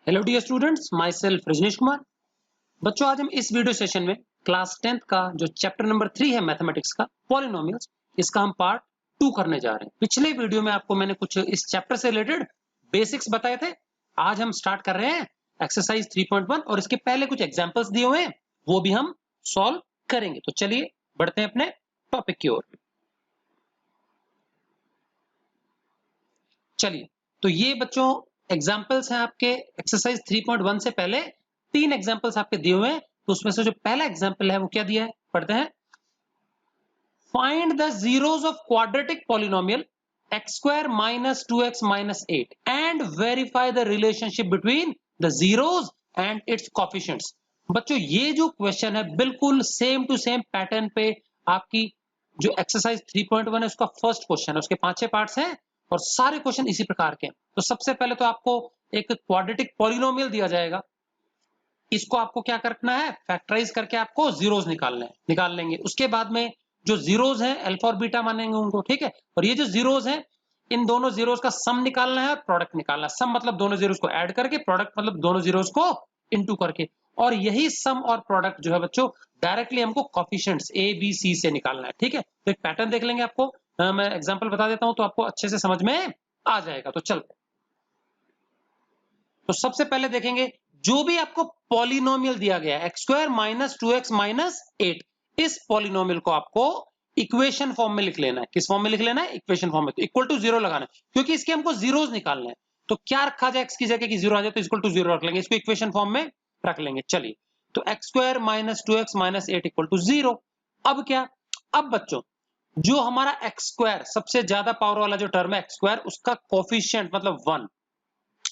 Hello dear students, my self Rajnish Kumar. बच्चों, आज हम इस वीडियो सेशन में क्लास 10th का जो चैप्टर नंबर 3 है मैथमेटिक्स का पॉलिनोमियल्स, इसका हम पार्ट 2 करने जा रहे हैं। पिछले वीडियो में आपको मैंने कुछ इस चैप्टर से रिलेटेड बेसिक्स बताए थे। आज हम स्टार्ट कर रहे हैं एक्सरसाइज 3.1 और इसके पहले कुछ एग्जाम्पल्स दिए हुए हैं, वो भी हम सॉल्व करेंगे। तो चलिए बढ़ते हैं अपने टॉपिक की ओर। चलिए, तो ये बच्चों एग्जाम्पल्स हैं आपके एक्सरसाइज 3.1 से पहले 3 एग्जाम्पल्स आपके दिए हुए हैं। तो उसमें से जो पहला एग्जाम्पल है वो क्या दिया है, पढ़ते हैं। Find the zeros of quadratic polynomial x square minus 2x minus 8 and verify the relationship between the zeros and its coefficients। बच्चों, ये जो क्वेश्चन है बिल्कुल सेम टू सेम पैटर्न पे आपकी जो एक्सरसाइज 3.1 है उसका फर्स्ट क्वेश्चन है। उसके 5 पार्ट्स हैं और सारे क्वेश्चन इसी प्रकार के हैं। तो सबसे पहले तो आपको एक क्वाड्रेटिक पॉलिनोमियल दिया जाएगा, इसको आपको क्या करना है, फैक्टराइज करके आपको जीरोस निकाल लेंगे। उसके बाद में जो जीरोस हैं अल्फा और बीटा मानेंगे उनको, ठीक है। और ये जो जीरोस हैं, इन दोनों जीरोस का सम निकालना है और प्रोडक्ट निकालना है। सम मतलब दोनों जीरोस को ऐड करके, प्रोडक्ट मतलब दोनों जीरोस को इनटू करके। और यही सम और प्रोडक्ट जो है बच्चों डायरेक्टली हमको कोफिशिएंट्स ए बी सी से निकालना है, ठीक है। तो एक पैटर्न देख लेंगे, आपको मैं एग्जांपल बता देता हूं तो आपको अच्छे से समझ में आ जाएगा। तो चलते, तो सबसे पहले देखेंगे जो भी आपको पॉलिनोमियल दिया गया है x square minus 2x minus 8, इस पॉलिनोमियल को आपको इक्वेशन फॉर्म में लिख लेना है। किस फॉर्म में लिख लेना है, इक्वेशन फॉर्म में। तो इक्वल टू जीरो लगाना है क्योंकि इसके हमको जीरोस निकालने हैं। तो क्या रखा जाए, x की जगह की जीरो आ जाए तो इक्वल टू जीरो रख लेंगे, इसको इक्वेशन फॉर्म में रख लेंगे। चलिए, तो x square minus 2x minus 8 equal to zero. अब क्या, अब बच्चों जो हमारा x स्क्वायर सबसे ज्यादा पावर वाला जो टर्म है x स्क्वायर, उसका कोफिशिएंट मतलब 1,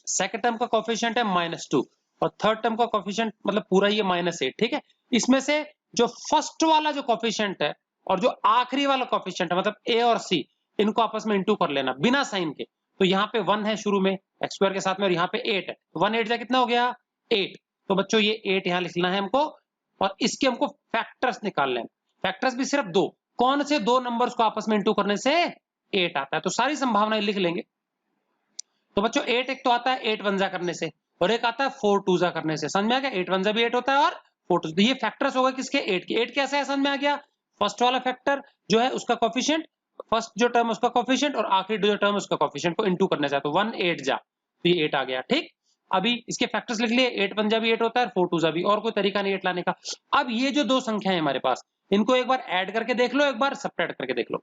सेकंड टर्म का कोफिशिएंट है -2 और थर्ड टर्म का कोफिशिएंट मतलब पूरा ये -8, ठीक है। इसमें से जो फर्स्ट वाला जो कोफिशिएंट है और जो आखिरी वाला कोफिशिएंट है मतलब ए और सी, इनको आपस में इंटू कर लेना बिना साइन के। तो यहाँ पे 1 है शुरू में एक्स स्क्वायर के साथ में और यहाँ पे 8 है। 1 8 जा कितना हो गया, 8। तो बच्चों ये 8 यहाँ लिखना है हमको और इसके हमको फैक्टर्स निकालने हैं। फैक्टर्स भी सिर्फ दो, कौन से दो नंबर्स को आपस में इंटू करने से 8 आता है। तो सारी संभावनाएं लिख लेंगे। तो बच्चों 8 एक तो आता है 8 वन जा करने से और एक आता है 4 टू जा करने से। समझ में आ गया, 8 वन जा भी 8 होता है और 4 टू। तो ये फैक्टर्स होगा किसके, 8 के। 8 कैसे है, समझ में आ गया। फर्स्ट वाला फैक्टर जो है उसका कोफिशिएंट, फर्स्ट जो टर्म उसका कोफिशिएंट और आखिरी जो टर्म उसका कोफिशिएंट को इनटू करने से। तो 1 8 जा, तो ये 8 आ गया, ठीक। अभी इसके फैक्टर्स लिख लिए, 8 वन जा भी 8 होता है, 4 टू जा भी, और कोई तरीका नहीं 8 लाने का। अब ये जो दो संख्या है हमारे पास, इनको एक बार ऐड करके देख लो, एक बार सब्ट्रैक्ट करके देख लो।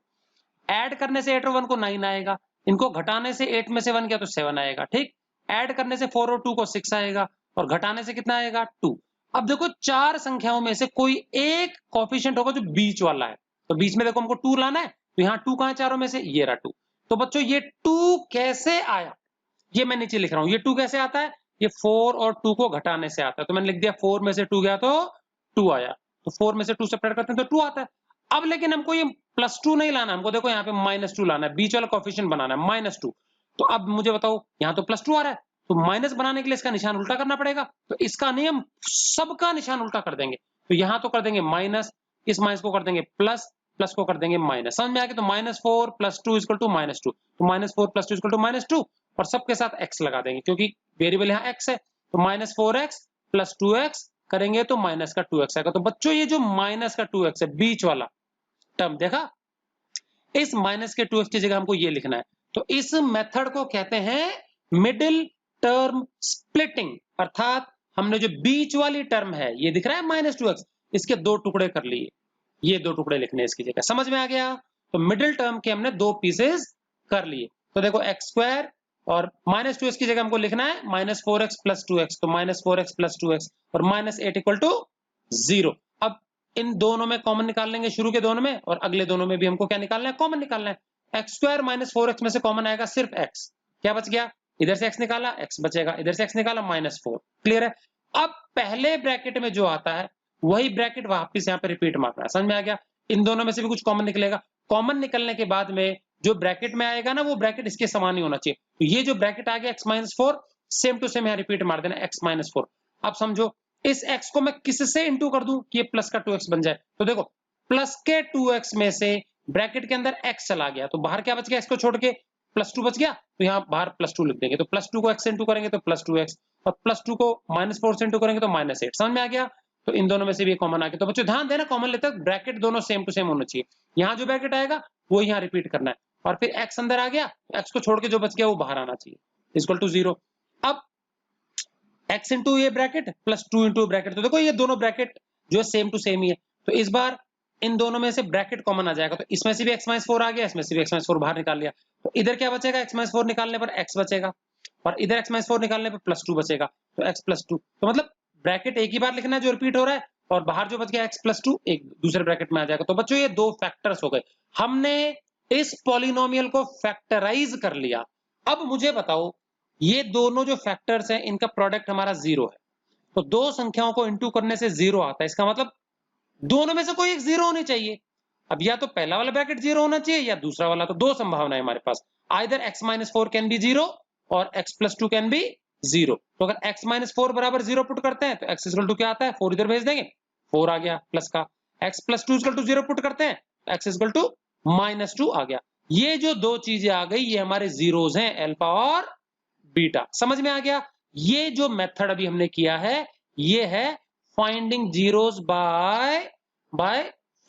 ऐड करने से 8 और 1 को 9 आएगा, इनको घटाने से 8 में से 1 गया तो 7 आएगा, ठीक। ऐड करने से 4 और 2 को 6 आएगा और घटाने से कितना आएगा, 2। अब देखो चार संख्याओं में से कोई एक कोफिशिएंट होगा जो बीच वाला है। तो बीच में देखो हमको 2 लाना है, तो यहाँ 2 कहां, चारों में से ये रहा 2। तो बच्चों ये 2 कैसे आया, ये मैं नीचे लिख रहा हूं। ये 2 कैसे आता है, ये 4 और 2 को घटाने से आता है। तो मैंने लिख दिया 4 में से 2 गया तो 2 आया। तो 4 में से 2 सेपरेट करते हैं तो 2 आता है। अब लेकिन हमको ये +2 नहीं लाना, हमको देखो यहाँ पे -2 लाना है, बीच वाला कोफिशिएंट बनाना है -2। तो अब मुझे बताओ, यहाँ तो +2 आ रहा है, तो माइनस बनाने के लिए इसका निशान उल्टा करना पड़ेगा। तो इसका नियम, सबका निशान उल्टा कर देंगे। तो यहाँ तो कर देंगे माइनस, इस माइनस को कर देंगे प्लस, प्लस को कर देंगे माइनस। समझ में आ गया। तो -4 + 2 = -2, तो -4 + 2 = -2 और सबके साथ x लगा देंगे क्योंकि वेरिएबल यहाँ x है। तो -4x + 2x करेंगे तो माइनस का 2x आएगा। तो बच्चों ये जो माइनस का 2x है, बीच वाला टर्म देखा, इस माइनस के 2x की जगह हमको ये लिखना है। तो इस मेथड को कहते हैं मिडिल टर्म स्प्लिटिंग, अर्थात हमने जो बीच वाली टर्म है, ये दिख रहा है -2x, इसके दो टुकड़े कर लिए, ये दो टुकड़े लिखने इसकी जगह। समझ में आ गया। तो मिडिल टर्म के हमने दो पीसेस कर लिए। तो देखो x स्क्वायर और -2x की जगह हमको लिखना है -4x + 2x, तो -4x + 2x और -8 = 0। अब इन दोनों में कॉमन निकाल लेंगे, शुरू के दोनों में और अगले दोनों में भी हमको क्या निकालना है, कॉमन निकालना है। x स्क्वायर -4x में से कॉमन आएगा सिर्फ x, क्या बच गया, इधर से x निकाला, x बचेगा, इधर से x निकाला -4। क्लियर है। अब पहले ब्रैकेट में जो आता है वही ब्रैकेट वापस यहाँ पे रिपीट मारना है। समझ में आ गया। इन दोनों में से भी कुछ कॉमन निकलेगा। कॉमन निकलने के बाद में जो ब्रैकेट में आएगा ना, वो ब्रैकेट इसके समान ही होना चाहिए। तो ये जो ब्रैकेट आ गया x-4, सेम टू सेम यहाँ रिपीट मार देना x-4। अब समझो इस x को मैं किससे इंटू कर दूं कि ये प्लस का 2x बन जाए। तो देखो प्लस के 2x में से ब्रैकेट के अंदर x चला गया तो बाहर क्या बच गया, x को छोड़ के +2 बच गया, तो यहाँ बाहर +2 लिख देंगे। तो +2 को x से इंटू करेंगे तो +2x, और +2 को -4 से इंटू करेंगे तो -8। समझ में आ गया? तो इन दोनों में से भी कॉमन आ गया। तो बच्चों ध्यान देना, कॉमन लेते हैं ब्रैकेट दोनों सेम टू सेम होना चाहिए। यहाँ जो ब्रैकेट आएगा वो यहाँ रिपीट करना है, और फिर x अंदर आ गया, x को छोड़ के जो बच गया वो बाहर आना चाहिए, इक्वल टू 0। अब x इंटू ये ब्रैकेट प्लस 2 इंटू ब्रैकेट, तो देखो ये दोनों ब्रैकेट जो है सेम टू सेम ही है। तो इस बार इन दोनों में से ब्रैकेट कॉमन आ जाएगा, तो इसमें से भी x-4 आ गया, इसमें से भी x-4 बाहर निकाल लिया। तो इधर क्या बचेगा, x-4 निकालने पर x बचेगा, और इधर x-4 निकालने पर +2 बचेगा, तो x + 2। तो मतलब ब्रैकेट एक ही बार लिखना है जो रिपीट हो रहा है, और बाहर जो बच गया x + 2 एक दूसरे ब्रैकेट में आ जाएगा। तो बच्चों ये दो फैक्टर्स हो गए, हमने इस पॉलिनोमियल को फैक्टराइज कर लिया। अब मुझे बताओ, ये दोनों जो फैक्टर्स हैं इनका प्रोडक्ट हमारा 0 है, तो दो संख्याओं को इंटू करने से 0 आता है, इसका मतलब दोनों में से कोई एक 0 होनी चाहिए। अब या तो पहला वाला ब्रैकेट 0 होना चाहिए या दूसरा वाला, तो दो संभावना है हमारे पास, आइदर x - 4 कैन बी 0 और x + 2 कैन बी 0। तो अगर x - 4 बराबर 0 पुट करते हैं तो x = क्या आता है, 4 इधर भेज देंगे, 4 आ गया प्लस का। x + 2 = 0 पुट करते हैं, x = -2 आ गया। ये जो दो चीजें आ गई ये हमारे जीरोस हैं, अल्फा और बीटा। समझ में आ गया? ये जो मेथड अभी हमने किया है ये है finding zeros by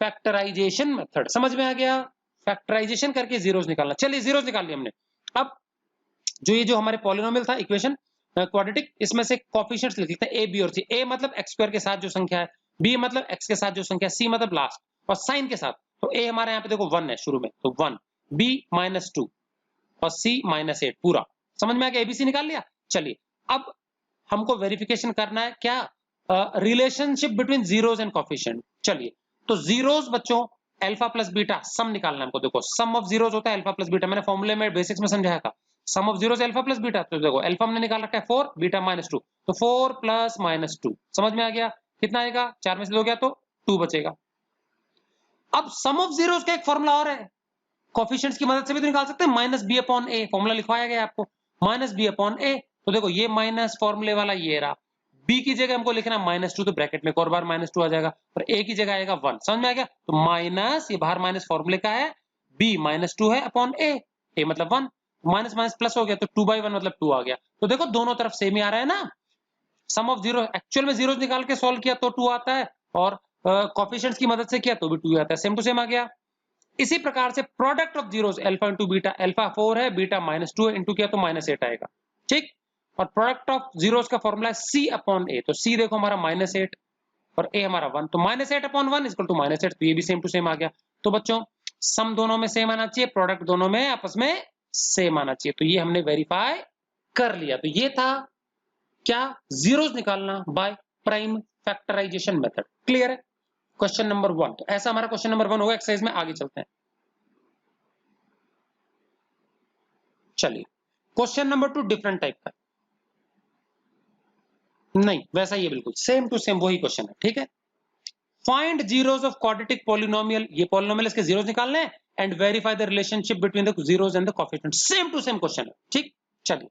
factorization method. समझ में आ गया? फैक्टराइजेशन करके जीरोस निकालना। चलिए जीरोस निकाल लिए हमने। अब जो ये जो हमारे पॉलिनोमियल था इक्वेशन क्वाड्रेटिक, इसमें से कोएफिशिएंट्स लिख लेते हैं a b और c। a मतलब x² के साथ जो संख्या है, b मतलब x के साथ जो संख्या है, c मतलब लास्ट, और साइन के साथ। तो a हमारे यहाँ पे देखो 1 है शुरू में, तो 1, b -2 और c -8 पूरा। समझ में आ गया? एबीसी निकाल लिया। चलिए अब हमको वेरिफिकेशन करना है क्या, relationship between zeros and coefficient. चलिए तो जीरोस बच्चों अल्फा प्लस बीटा सम निकालना है हमको। देखो सम ऑफ जीरोस होता है अल्फा प्लस बीटा, मैंने फॉर्मूले में बेसिक्स में समझाया था। Sum of zeros alpha plus beta, तो देखो अल्फा हमने निकाल रखा है 4, बीटा -2, तो 4 + -2। समझ में आ गया? कितना आएगा, 4 में से 2 गया तो 2 बचेगा। अब सम ऑफ जीरोस का एक फॉर्मूला और है, कोएफिशिएंट्स की मदद से भी तो निकाल सकते हैं, -b/a, फॉर्मूला लिखवाया गया आपको, -b/a। तो देखो ये माइनस फॉर्मूले वाला ये रहा, b की जगह हमको लिखना -2, तो ब्रैकेट में एक और बार -2 आ जाएगा, और a की जगह आएगा 1। समझ में आ गया? तो माइनस, ये बाहर माइनस फॉर्मूले का है, b -2 है अपॉन a मतलब 1, माइनस माइनस प्लस हो गया तो 2/1 मतलब 2 आ गया। तो देखो दोनों तरफ सेम ही आ रहा है ना। सम ऑफ जीरो, एक्चुअल में जीरोस निकाल के सॉल्व किया तो 2 आता है, और कोएफिशिएंट्स की मदद से किया तो भी 2 आता है, सेम टू सेम आ गया। इसी प्रकार से product of zeros alpha into beta, alpha 4 है, बीटा -2 है, इंटू किया तो -8 आएगा। ठीक, और प्रोडक्ट ऑफ जीरोस का फॉर्मूला है c/a, तो c देखो हमारा -8 और a हमारा 1, तो -8/1 इक्वल टू -8, तो ये भी सेम टू सेम आ गया। तो बच्चों सम दोनों में सेम आना चाहिए, प्रोडक्ट दोनों में आपस में सेम आना चाहिए, तो ये हमने वेरीफाई कर लिया। तो ये था क्या, जीरोस निकालना by prime factorization method. Clear है? क्वेश्चन नंबर 1, तो ऐसा हमारा क्वेश्चन नंबर 1 होगा। एक्सरसाइज में आगे चलते हैं। चलिए क्वेश्चन नंबर 2 डिफरेंट टाइप का, नहीं वैसा ही है, बिल्कुल सेम टू सेम वही क्वेश्चन है। ठीक है, find zeros of quadratic polynomial, ये पॉलिनोमियल इसके जीरोस निकालने हैं, and verify the relationship between the zeros and the coefficient. Same to same question है। ठीक, चलिए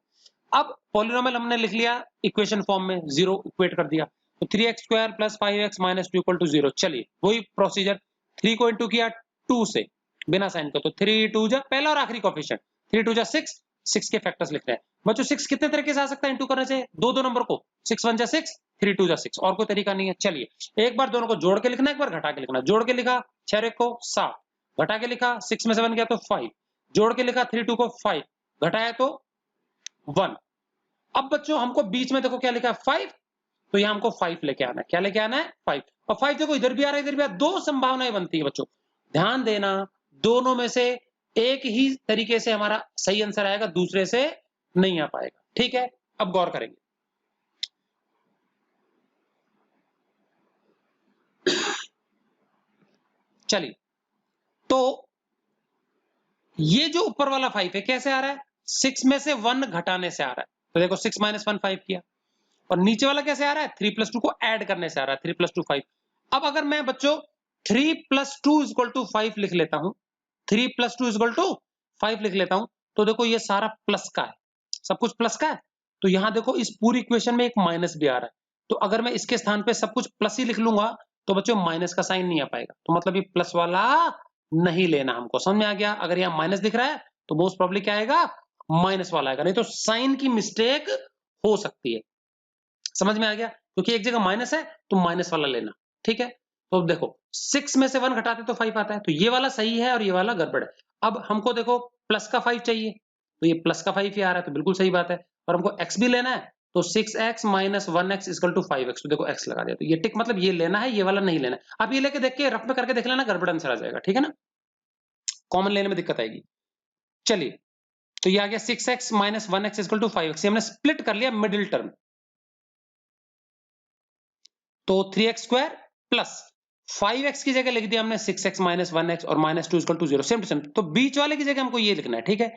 अब पॉलिनोमियल हमने लिख लिया इक्वेशन फॉर्म में, जीरो इक्वेट कर दिया, तो 3x² + 5x - 2 = 0। चलिए वही प्रोसीजर, 3 को इंटू किया 2 से बिना साइन का, तो 3 2 जा पहला और आखिरी कोएफिशिएंट, 3 2 जा 6, 6 के फैक्टर्स लिख रहे हैं। बच्चों 6 कितने तरीके से आ सकता है इंटू करने से, दो दो नंबर को, 6 1 जा 6, 3 2 जा 6, और कोई तरीका नहीं है। चलिए एक बार दोनों को जोड़ के लिखना, एक बार घटा के लिखना। जोड़ के लिखा 6 को 7, घटा के लिखा 6 में से 1 गया तो 5, जोड़ के लिखा 3 2 को 5, घटाया तो 1। अब बच्चों हमको बीच में देखो क्या लिखा है 5, तो यहां हमको 5 लेके आना है। क्या लेके आना है? 5, और 5 देखो इधर भी आ रहा है इधर भी आ रहा है, दो संभावनाएं बनती है बच्चों। ध्यान देना, दोनों में से एक ही तरीके से हमारा सही आंसर आएगा, दूसरे से नहीं आ पाएगा। ठीक है, अब गौर करेंगे। चलिए तो ये जो ऊपर वाला 5 है कैसे आ रहा है, 6 में से 1 घटाने से आ रहा है, तो देखो 6 - 1 5 किया, और नीचे वाला कैसे आ रहा है, 3 + 2 को ऐड करने से आ रहा है, 3 + 2 5। अब अगर मैं बच्चों 3 + 2 = 5 लिख लेता हूं, 3 + 2 = 5 लिख लेता हूं, तो देखो ये सारा प्लस का है, सब कुछ प्लस का है। तो यहां देखो इस पूरी इक्वेशन में एक माइनस भी आ रहा है, तो अगर मैं इसके स्थान पे सब कुछ प्लस ही लिख लूंगा तो बच्चों माइनस का साइन नहीं आ पाएगा, तो मतलब ये प्लस वाला नहीं लेना हमको। समझ में आ गया? अगर यहाँ माइनस दिख रहा है तो मोस्ट प्रॉब्ली क्या आएगा, माइनस वाला आएगा, नहीं तो साइन की मिस्टेक हो सकती है। समझ में आ गया, क्योंकि एक जगह माइनस है तो माइनस वाला लेना, ठीक है। तो देखो 6 में से 1 घटाते तो 5 आता है, तो ये वाला सही है और ये वाला गड़बड़ है। अब हमको देखो प्लस का 5 चाहिए, तो ये प्लस का 5 ही आ रहा है, तो बिल्कुल सही बात है। और हमको x भी लेना है, तो 6x minus 1x equal to 5x, तो देखो x लगा दिया, तो ये टिक मतलब ये लेना है, ये वाला नहीं लेना है। आप ये लेके देख के रफ में करके देख लेना, गड़बड़ आंसर आ जाएगा, ठीक है ना, कॉमन लेने में दिक्कत आएगी। चलिए, तो ये आ गया 6x minus 1x equal to 5x, हमने स्प्लिट कर लिया मिडिल टर्म, तो 3x स्क्वायर प्लस 5x की जगह लिख दिया हमने 6x माइनस 1x और minus 2 equal to 0, same to same. तो बीच वाले की जगह हमको ये लिखना है, ठीक है।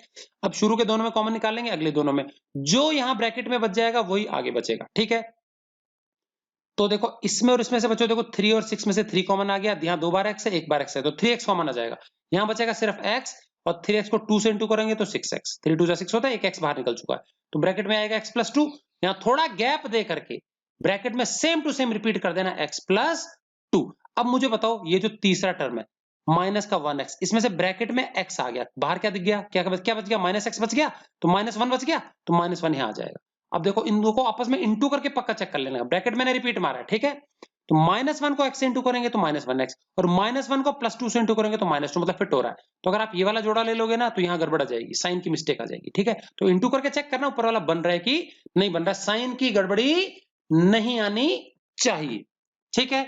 अब शुरू के दोनों में कॉमन निकालेंगे, अगले दोनों में जो यहां ब्रैकेट में बच जाएगा वही आगे बचेगा, ठीक है। तो देखो इसमें और इसमें से बच्चों देखो 3 और 6 में से 3 कॉमन आ गया, यहाँ 2 बार x है 1 बार x है, तो 3x कॉमन आ जाएगा, यहाँ बचेगा सिर्फ x, और 3x को 2 से इंटू करेंगे तो 6x, 3 2 6 होता है, एक x बाहर निकल चुका है, तो ब्रैकेट में आएगा x प्लस 2, यहाँ थोड़ा गैप दे करके ब्रैकेट में सेम टू सेम रिपीट कर देना x प्लस 2। अब मुझे बताओ ये जो तीसरा टर्म है माइनस का 1x, इसमें से ब्रैकेट में x आ गया, बाहर क्या दिख गया, क्या बच गया, माइनस x बच गया, तो माइनस 1 बच गया, तो माइनस 1 यहाँ आ जाएगा। अब देखो इन दो को आपस में इंटू करके पक्का चेक कर लेना, ब्रैकेट मैंने रिपीट मारा है, ठीक है। तो माइनस 1 को x से इंटू करेंगे तो माइनस 1x, और माइनस 1 को प्लस 2 से इंटू करेंगे तो माइनस 2, मतलब फिट हो रहा है। तो अगर आप ये वाला जोड़ा ले लोगे ना तो यहाँ गड़बड़ आ जाएगी, साइन की मिस्टेक आ जाएगी, ठीक है। तो इंटू करके चेक करना ऊपर वाला बन रहा है कि नहीं बन रहा है, साइन की गड़बड़ी नहीं आनी चाहिए, ठीक है।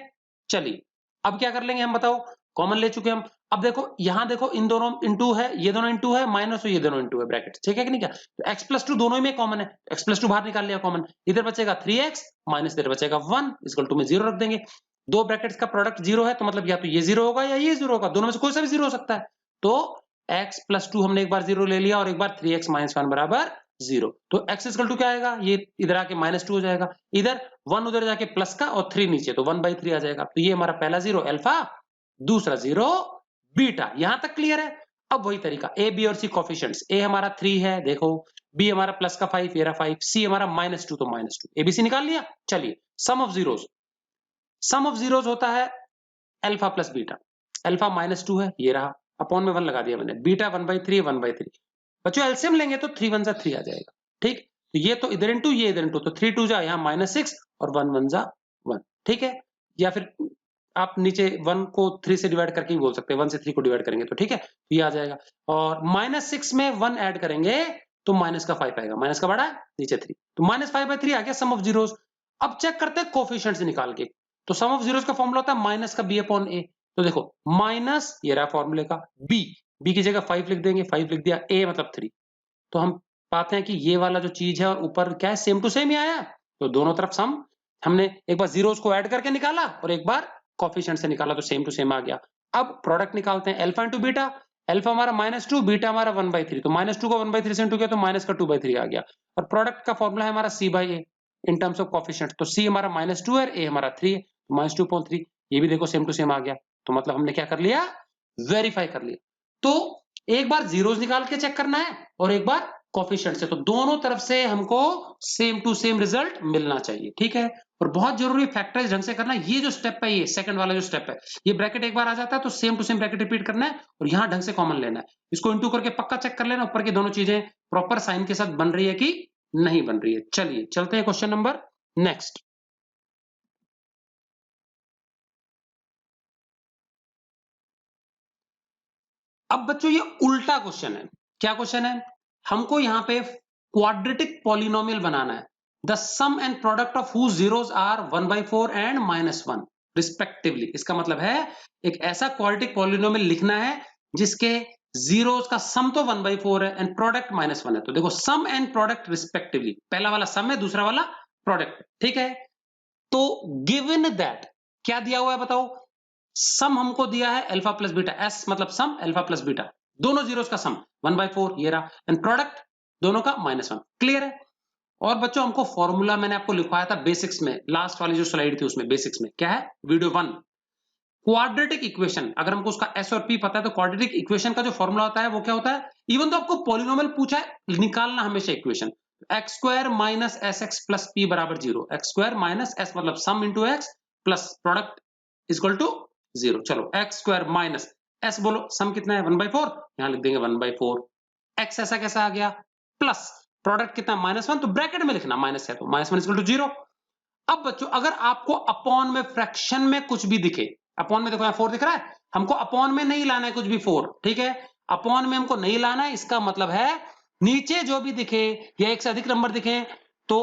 चलिए अब क्या कर लेंगे हम, बताओ, कॉमन ले चुके हम। अब देखो यहां देखो इन दोनों इंटू है, ये दोनों इंटू है, माइनस ये दोनों इंटू है, ब्रैकेट, ठीक है कि नहीं, क्या तो x प्लस 2 दोनों में कॉमन है, x प्लस 2 बाहर निकाल लिया कॉमन, इधर बचेगा 3x माइनस इधर बचेगा 1 इक्वल टू में 0 रख देंगे। दो ब्रैकेट्स का प्रोडक्ट 0 है, तो मतलब या तो ये 0 होगा या ये 0 होगा, दोनों में से कोई सा भी 0 हो सकता है। तो x प्लस 2 हमने एक बार 0 ले लिया और एक बार 3x माइनस 1 बराबर 0, तो x इक्वल टू क्या आएगा, ये इधर आके माइनस 2 हो जाएगा, इधर 1 उधर जाके प्लस का और 3 नीचे, तो 1/3 आ जाएगा। तो ये हमारा पहला 0 अल्फा, दूसरा 0 बीटा, यहां तक क्लियर है। अब वही तरीका ए बी और सी कोफिशिएंट्स, ए हमारा 3 है देखो, बी हमारा प्लस का 5 ये रहा 5, सी हमारा -2 तो -2, एबीसी निकाल लिया। चलिए sum of zeros, sum of zeros होता है अल्फा प्लस बीटा, अल्फा -2 है ये रहा, अपॉन में 1 लगा दिया मैंने, बीटा 1/3 1/3, बच्चों एलसीएम लेंगे तो 3 1 जा 3 आ जाएगा, ठीक। तो ये तो इधर इंटू ये इधर इंटू, तो 3 2 जा यहाँ -6 और 1 1 जा 1, ठीक है। या फिर आप नीचे 1 को 3 से डिवाइड करके भी बोल सकते हैं, 1 से 3 को डिवाइड करेंगे तो, ठीक है, तो ये आ जाएगा। और -6 में 1 ऐड करेंगे तो माइनस का 5 आएगा, माइनस का बड़ा नीचे 3, तो -5/3 आ गया सम ऑफ जीरोस। अब चेक करते हैं कोफिशिएंट्स निकाल के, तो सम ऑफ जीरोस का फॉर्मूला होता है माइनस का b अपॉन a, तो देखो माइनस ये रहा फॉर्मूले का b की जगह 5 लिख देंगे, 5 लिख दिया, a मतलब 3, तो हम पाते हैं कि ये वाला जो चीज है ऊपर क्या है, सेम टू सेम ही आया, तो दोनों तरफ सम हमने एक बार जीरोस को ऐड करके निकाला और एक बार कोफिशिएंट से निकाला, तो सेम टू सेम आ गया। अब प्रोडक्ट निकालते हैं अल्फा इंटू बीटा, अल्फा हमारा -2 बीटा हमारा 1/3, तो -2 को 1/3 से इंटू किया तो माइनस का 2/3 आ गया, और प्रोडक्ट का फॉर्मूला है हमारा c/a in terms of coefficient, तो c हमारा -2 है, a हमारा 3 है, तो -2/3, ये भी देखो सेम टू सेम आ गया, तो मतलब हमने क्या कर लिया, वेरीफाई कर लिया। तो एक बार जीरोस निकाल के चेक करना है और एक बार कोफिशिएंट से, तो दोनों तरफ से हमको सेम टू सेम रिजल्ट मिलना चाहिए, ठीक है। और बहुत जरूरी फैक्टराइज ढंग से करना है, ये जो स्टेप है, ये सेकंड वाला जो स्टेप है, ये ब्रैकेट एक बार आ जाता है तो same to same bracket repeat करना है और यहां ढंग से कॉमन लेना है, इसको इंटू करके पक्का चेक कर लेना ऊपर की दोनों चीजें प्रॉपर साइन के साथ बन रही है कि नहीं बन रही है। चलिए चलते हैं क्वेश्चन नंबर नेक्स्ट। अब बच्चों ये उल्टा क्वेश्चन है, क्या क्वेश्चन है, हमको यहां पे क्वाड्रेटिक पॉलिनोमियल बनाना है, the sum and product of whose zeros are 1/4 and -1 respectively. इसका मतलब है एक ऐसा क्वाड्रेटिक पॉलिनोमियल लिखना है जिसके जीरोस का सम तो 1/4 है एंड प्रोडक्ट -1 है, तो देखो सम एंड प्रोडक्ट रिस्पेक्टिवली, पहला वाला सम है दूसरा वाला प्रोडक्ट, ठीक है। तो गिवन दैट क्या दिया हुआ है बताओ, सम हमको दिया है अल्फा प्लस बीटा, एस मतलब सम अल्फा प्लस बीटा, दोनों जीरोस का सम 1/4 ये रहा, एंड प्रोडक्ट दोनों का -1, क्लियर है। और बच्चों हमको फॉर्मूला मैंने आपको लिखवाया था बेसिक्स में, लास्ट वाली जो स्लाइड थी उसमें बेसिक्स में क्या है, वीडियो 1, क्वाड्रेटिक इक्वेशन, अगर हमको उसका एस और पी पता है तो क्वाड्रेटिक इक्वेशन का जो फॉर्मूला होता है वो क्या होता है, इवन तो आपको पॉलिनोमियल पूछा है निकालना हमेशा equation, x square minus s x plus p बराबर 0, एक्स स्क्वायर माइनस एस मतलब sum into x plus product equal to 0। चलो एक्स स्क्वायर माइनस एस बोलो, सम कितना है 1/4, यहां लिख देंगे 1/4, x ऐसा कैसा आ गया, प्लस प्रोडक्ट कितना -1, तो ब्रैकेट में लिखना माइनस है तो -1 इक्वल टू 0। अब बच्चों अगर आपको अपॉन में फ्रैक्शन में कुछ भी दिखे, अपॉन में देखो यहाँ 4 दिख रहा है, हमको अपॉन में नहीं लाना है कुछ भी 4, ठीक है, अपॉन में हमको नहीं लाना है, इसका मतलब है नीचे जो भी दिखे या एक से अधिक नंबर दिखे तो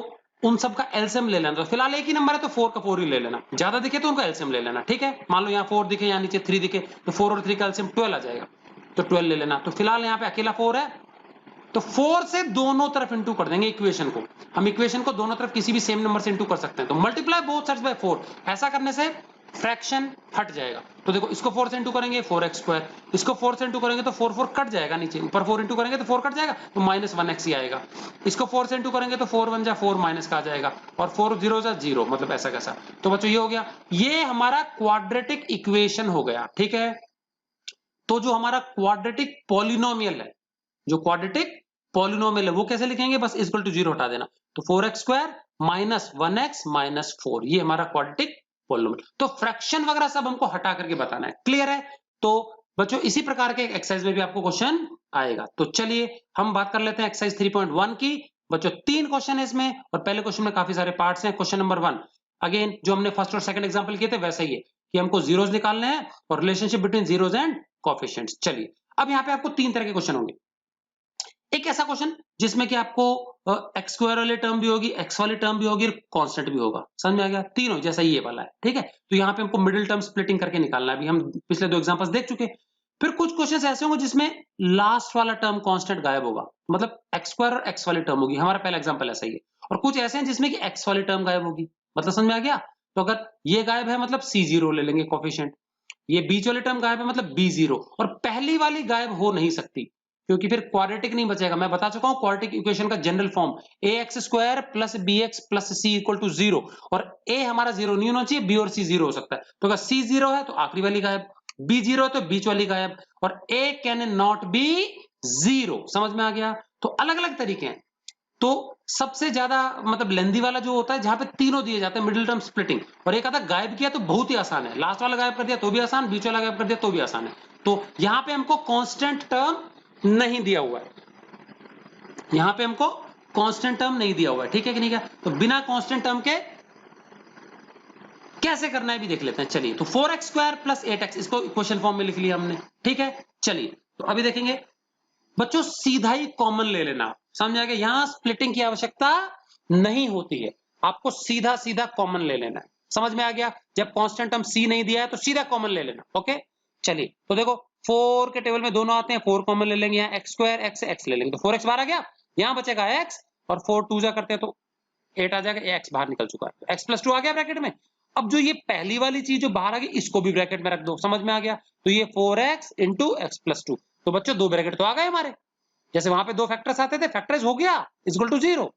उन सब का एलसीएम ले लेना। तो फिलहाल एक ही नंबर है तो 4 का 4 ही ले लेना, ज्यादा दिखे तो उनका एलसीएम ले लेना, ठीक है। मान लो यहाँ 4 दिखे, यहाँ नीचे 3 दिखे, तो 4 और 3 का एलसीएम 12 आ जाएगा, तो 12 ले लेना। तो फिलहाल यहाँ पे अकेला 4 है, तो 4 से दोनों तरफ इंटू कर देंगे इक्वेशन को। हम इक्वेशन को दोनों तरफ किसी भी सेम नंबर से इंटू कर सकते हैं, तो मल्टीप्लाई बोथ साइड्स बाय 4। ऐसा करने से फ्रैक्शन हट जाएगा। तो देखो इसको 4 से इंटू करेंगे 4x², इसको 4 से इंटू करेंगे तो 4 4 कट जाएगा, नीचे ऊपर 4 इंटू करेंगे तो 4 कट जाएगा, तो -1x ही आएगा। इसको 4 से इंटू करेंगे तो 4 1 जा 4 माइनस का आ जाएगा, और 4 0 जा 0, मतलब ऐसा कैसा। तो बच्चों ये हो गया, ये हमारा क्वाड्रेटिक इक्वेशन हो गया, ठीक है। तो जो हमारा क्वाड्रेटिक पॉलिनोमियल है, जो क्वाड्रेटिक पॉलिनोमियल है वो कैसे लिखेंगे, बस इक्वल टू 0 हटा देना, तो 4x² -1x -4, ये हमारा क्वाड्रेटिक पॉलिनोमियल। तो फ्रैक्शन वगैरह सब हमको हटा करके बताना है, क्लियर है। तो बच्चों इसी प्रकार के एक्सरसाइज में भी आपको क्वेश्चन आएगा। तो चलिए हम बात कर लेते हैं एक्सरसाइज 3.1 की। बच्चों 3 क्वेश्चन है इसमें, और पहले क्वेश्चन में काफी सारे पार्ट्स हैं। क्वेश्चन नंबर 1 अगेन जो हमने फर्स्ट और सेकंड एग्जांपल किए थे वैसा ही है कि हमको जीरोस निकालने हैं और relationship between zeros and coefficients. चलिए अब यहाँ पे आपको 3 तरह के क्वेश्चन होंगे। एक ऐसा क्वेश्चन जिसमें कि आपको एक्स स्क्वायर वाली टर्म भी होगी, एक्स वाली टर्म भी होगी और कांस्टेंट भी होगा, समझ में आ गया, तीनों जैसा ये वाला है, ठीक है। तो यहाँ पे हमको मिडिल टर्म स्प्लिटिंग करके निकालना है, अभी हम पिछले 2 एग्जांपल्स देख चुके। फिर कुछ क्वेश्चंस ऐसे होंगे जिसमें लास्ट वाला टर्म कांस्टेंट गायब होगा, मतलब एक्स स्क्वायर और एक्स वाली टर्म होगी, हमारा पहला एग्जांपल ऐसा ही है। और कुछ ऐसे हैं जिसमें कि एक्स वाली टर्म गायब होगी, मतलब समझ में आ गया। तो अगर ये गायब है मतलब C0 ले लेंगे कोएफिशिएंट, ये बीच वाली टर्म गायब है मतलब B0, और पहली वाली गायब हो नहीं सकती क्योंकि फिर क्वाड्रेटिक नहीं बचेगा। मैं बता चुका हूं क्वाड्रेटिक इक्वेशन का general form ax² plus bx plus c equal to 0, और a हमारा 0 नहीं होना चाहिए, b और c 0 हो सकता है। तो अगर c 0 है तो आखिरी वाली गायब, b 0 है तो बीच वाली गायब, और a कैन नॉट बी 0, समझ में आ गया। तो अलग अलग तरीके हैं। तो सबसे ज्यादा मतलब लेंदी वाला जो होता है जहां पे तीनों दिए जाते हैं, मिडिल टर्म स्प्लिटिंग। और एक आता गायब किया तो बहुत ही आसान है, लास्ट वाला गायब कर दिया तो भी आसान, बीच वाला गायब कर दिया तो भी आसान है। तो यहां पे हमको कांस्टेंट टर्म नहीं दिया हुआ है, यहां पे हमको कांस्टेंट टर्म नहीं दिया हुआ है, ठीक है कि नहीं क्या। तो बिना कांस्टेंट टर्म के कैसे करना है भी देख लेते हैं। चलिए तो 4x² प्लस 8x इसको इक्वेशन फॉर्म में लिख लिया हमने, ठीक है। चलिए तो अभी देखेंगे बच्चों, सीधा ही कॉमन ले लेना, समझ आ गया, यहां स्प्लिटिंग की आवश्यकता नहीं होती है, आपको सीधा सीधा कॉमन ले लेना है, समझ में आ गया। जब कांस्टेंट टर्म c नहीं दिया है तो सीधा कॉमन ले लेना, ओके। चलिए तो देखो 4 के टेबल में दोनों आते हैं, 4 कॉमन ले लेंगे, यहाँ x² x से x ले लेंगे तो 4x बाहर आ गया, यहाँ बचेगा x, और 4 2 जा करते हैं तो 8 आ जाएगा, x बाहर निकल चुका है, तो x + 2 आ गया ब्रैकेट में। अब जो ये पहली वाली चीज जो बाहर आ गई इसको भी ब्रैकेट में रख दो, समझ में आ गया। तो ये 4x × x + 2, तो बच्चों 2 ब्रैकेट तो आ गए हमारे, जैसे वहां पे 2 फैक्टर्स आते थे, फैक्टराइज हो गया इक्वल टू 0।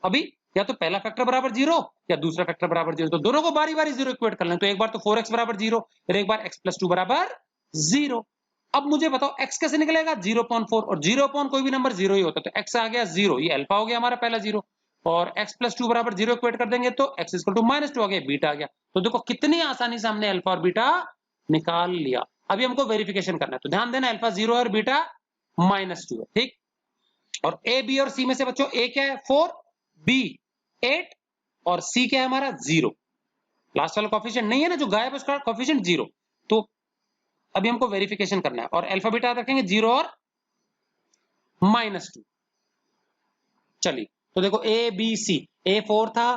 अभी या तो पहला फैक्टर बराबर 0 या दूसरा फैक्टर बराबर 0, तो दोनों को बारी बारी 0 इक्वेट कर लें। तो एक बार तो 4x बराबर 0, फिर एक बार x + 2 बराबर 0। अब मुझे बताओ x कैसे निकलेगा, 0/4, और 0/ कोई भी नंबर 0 ही होता है, तो x आ गया 0, ये अल्फा हो गया हमारा पहला 0, और x + 2 बराबर 0 इक्वेट कर देंगे तो x = -2 आ गया, बीटा आ गया। तो देखो कितनी आसानी से हमने अल्फा और बीटा निकाल लिया। अभी हमको वेरिफिकेशन करना है, तो ध्यान देना अल्फा 0 और बीटा -2 है, ठीक। और ए बी और सी में से बच्चों ए क्या है 4, बी 8, और सी क्या है हमारा 0, लास्ट वाला कोएफिशिएंट नहीं है ना जो गायब है उसका कोएफिशिएंट 0। तो अभी हमको वेरिफिकेशन करना है, और अल्फा बीटा रखेंगे 0 और -2। चलिए तो देखो ए बी सी, ए 4 था,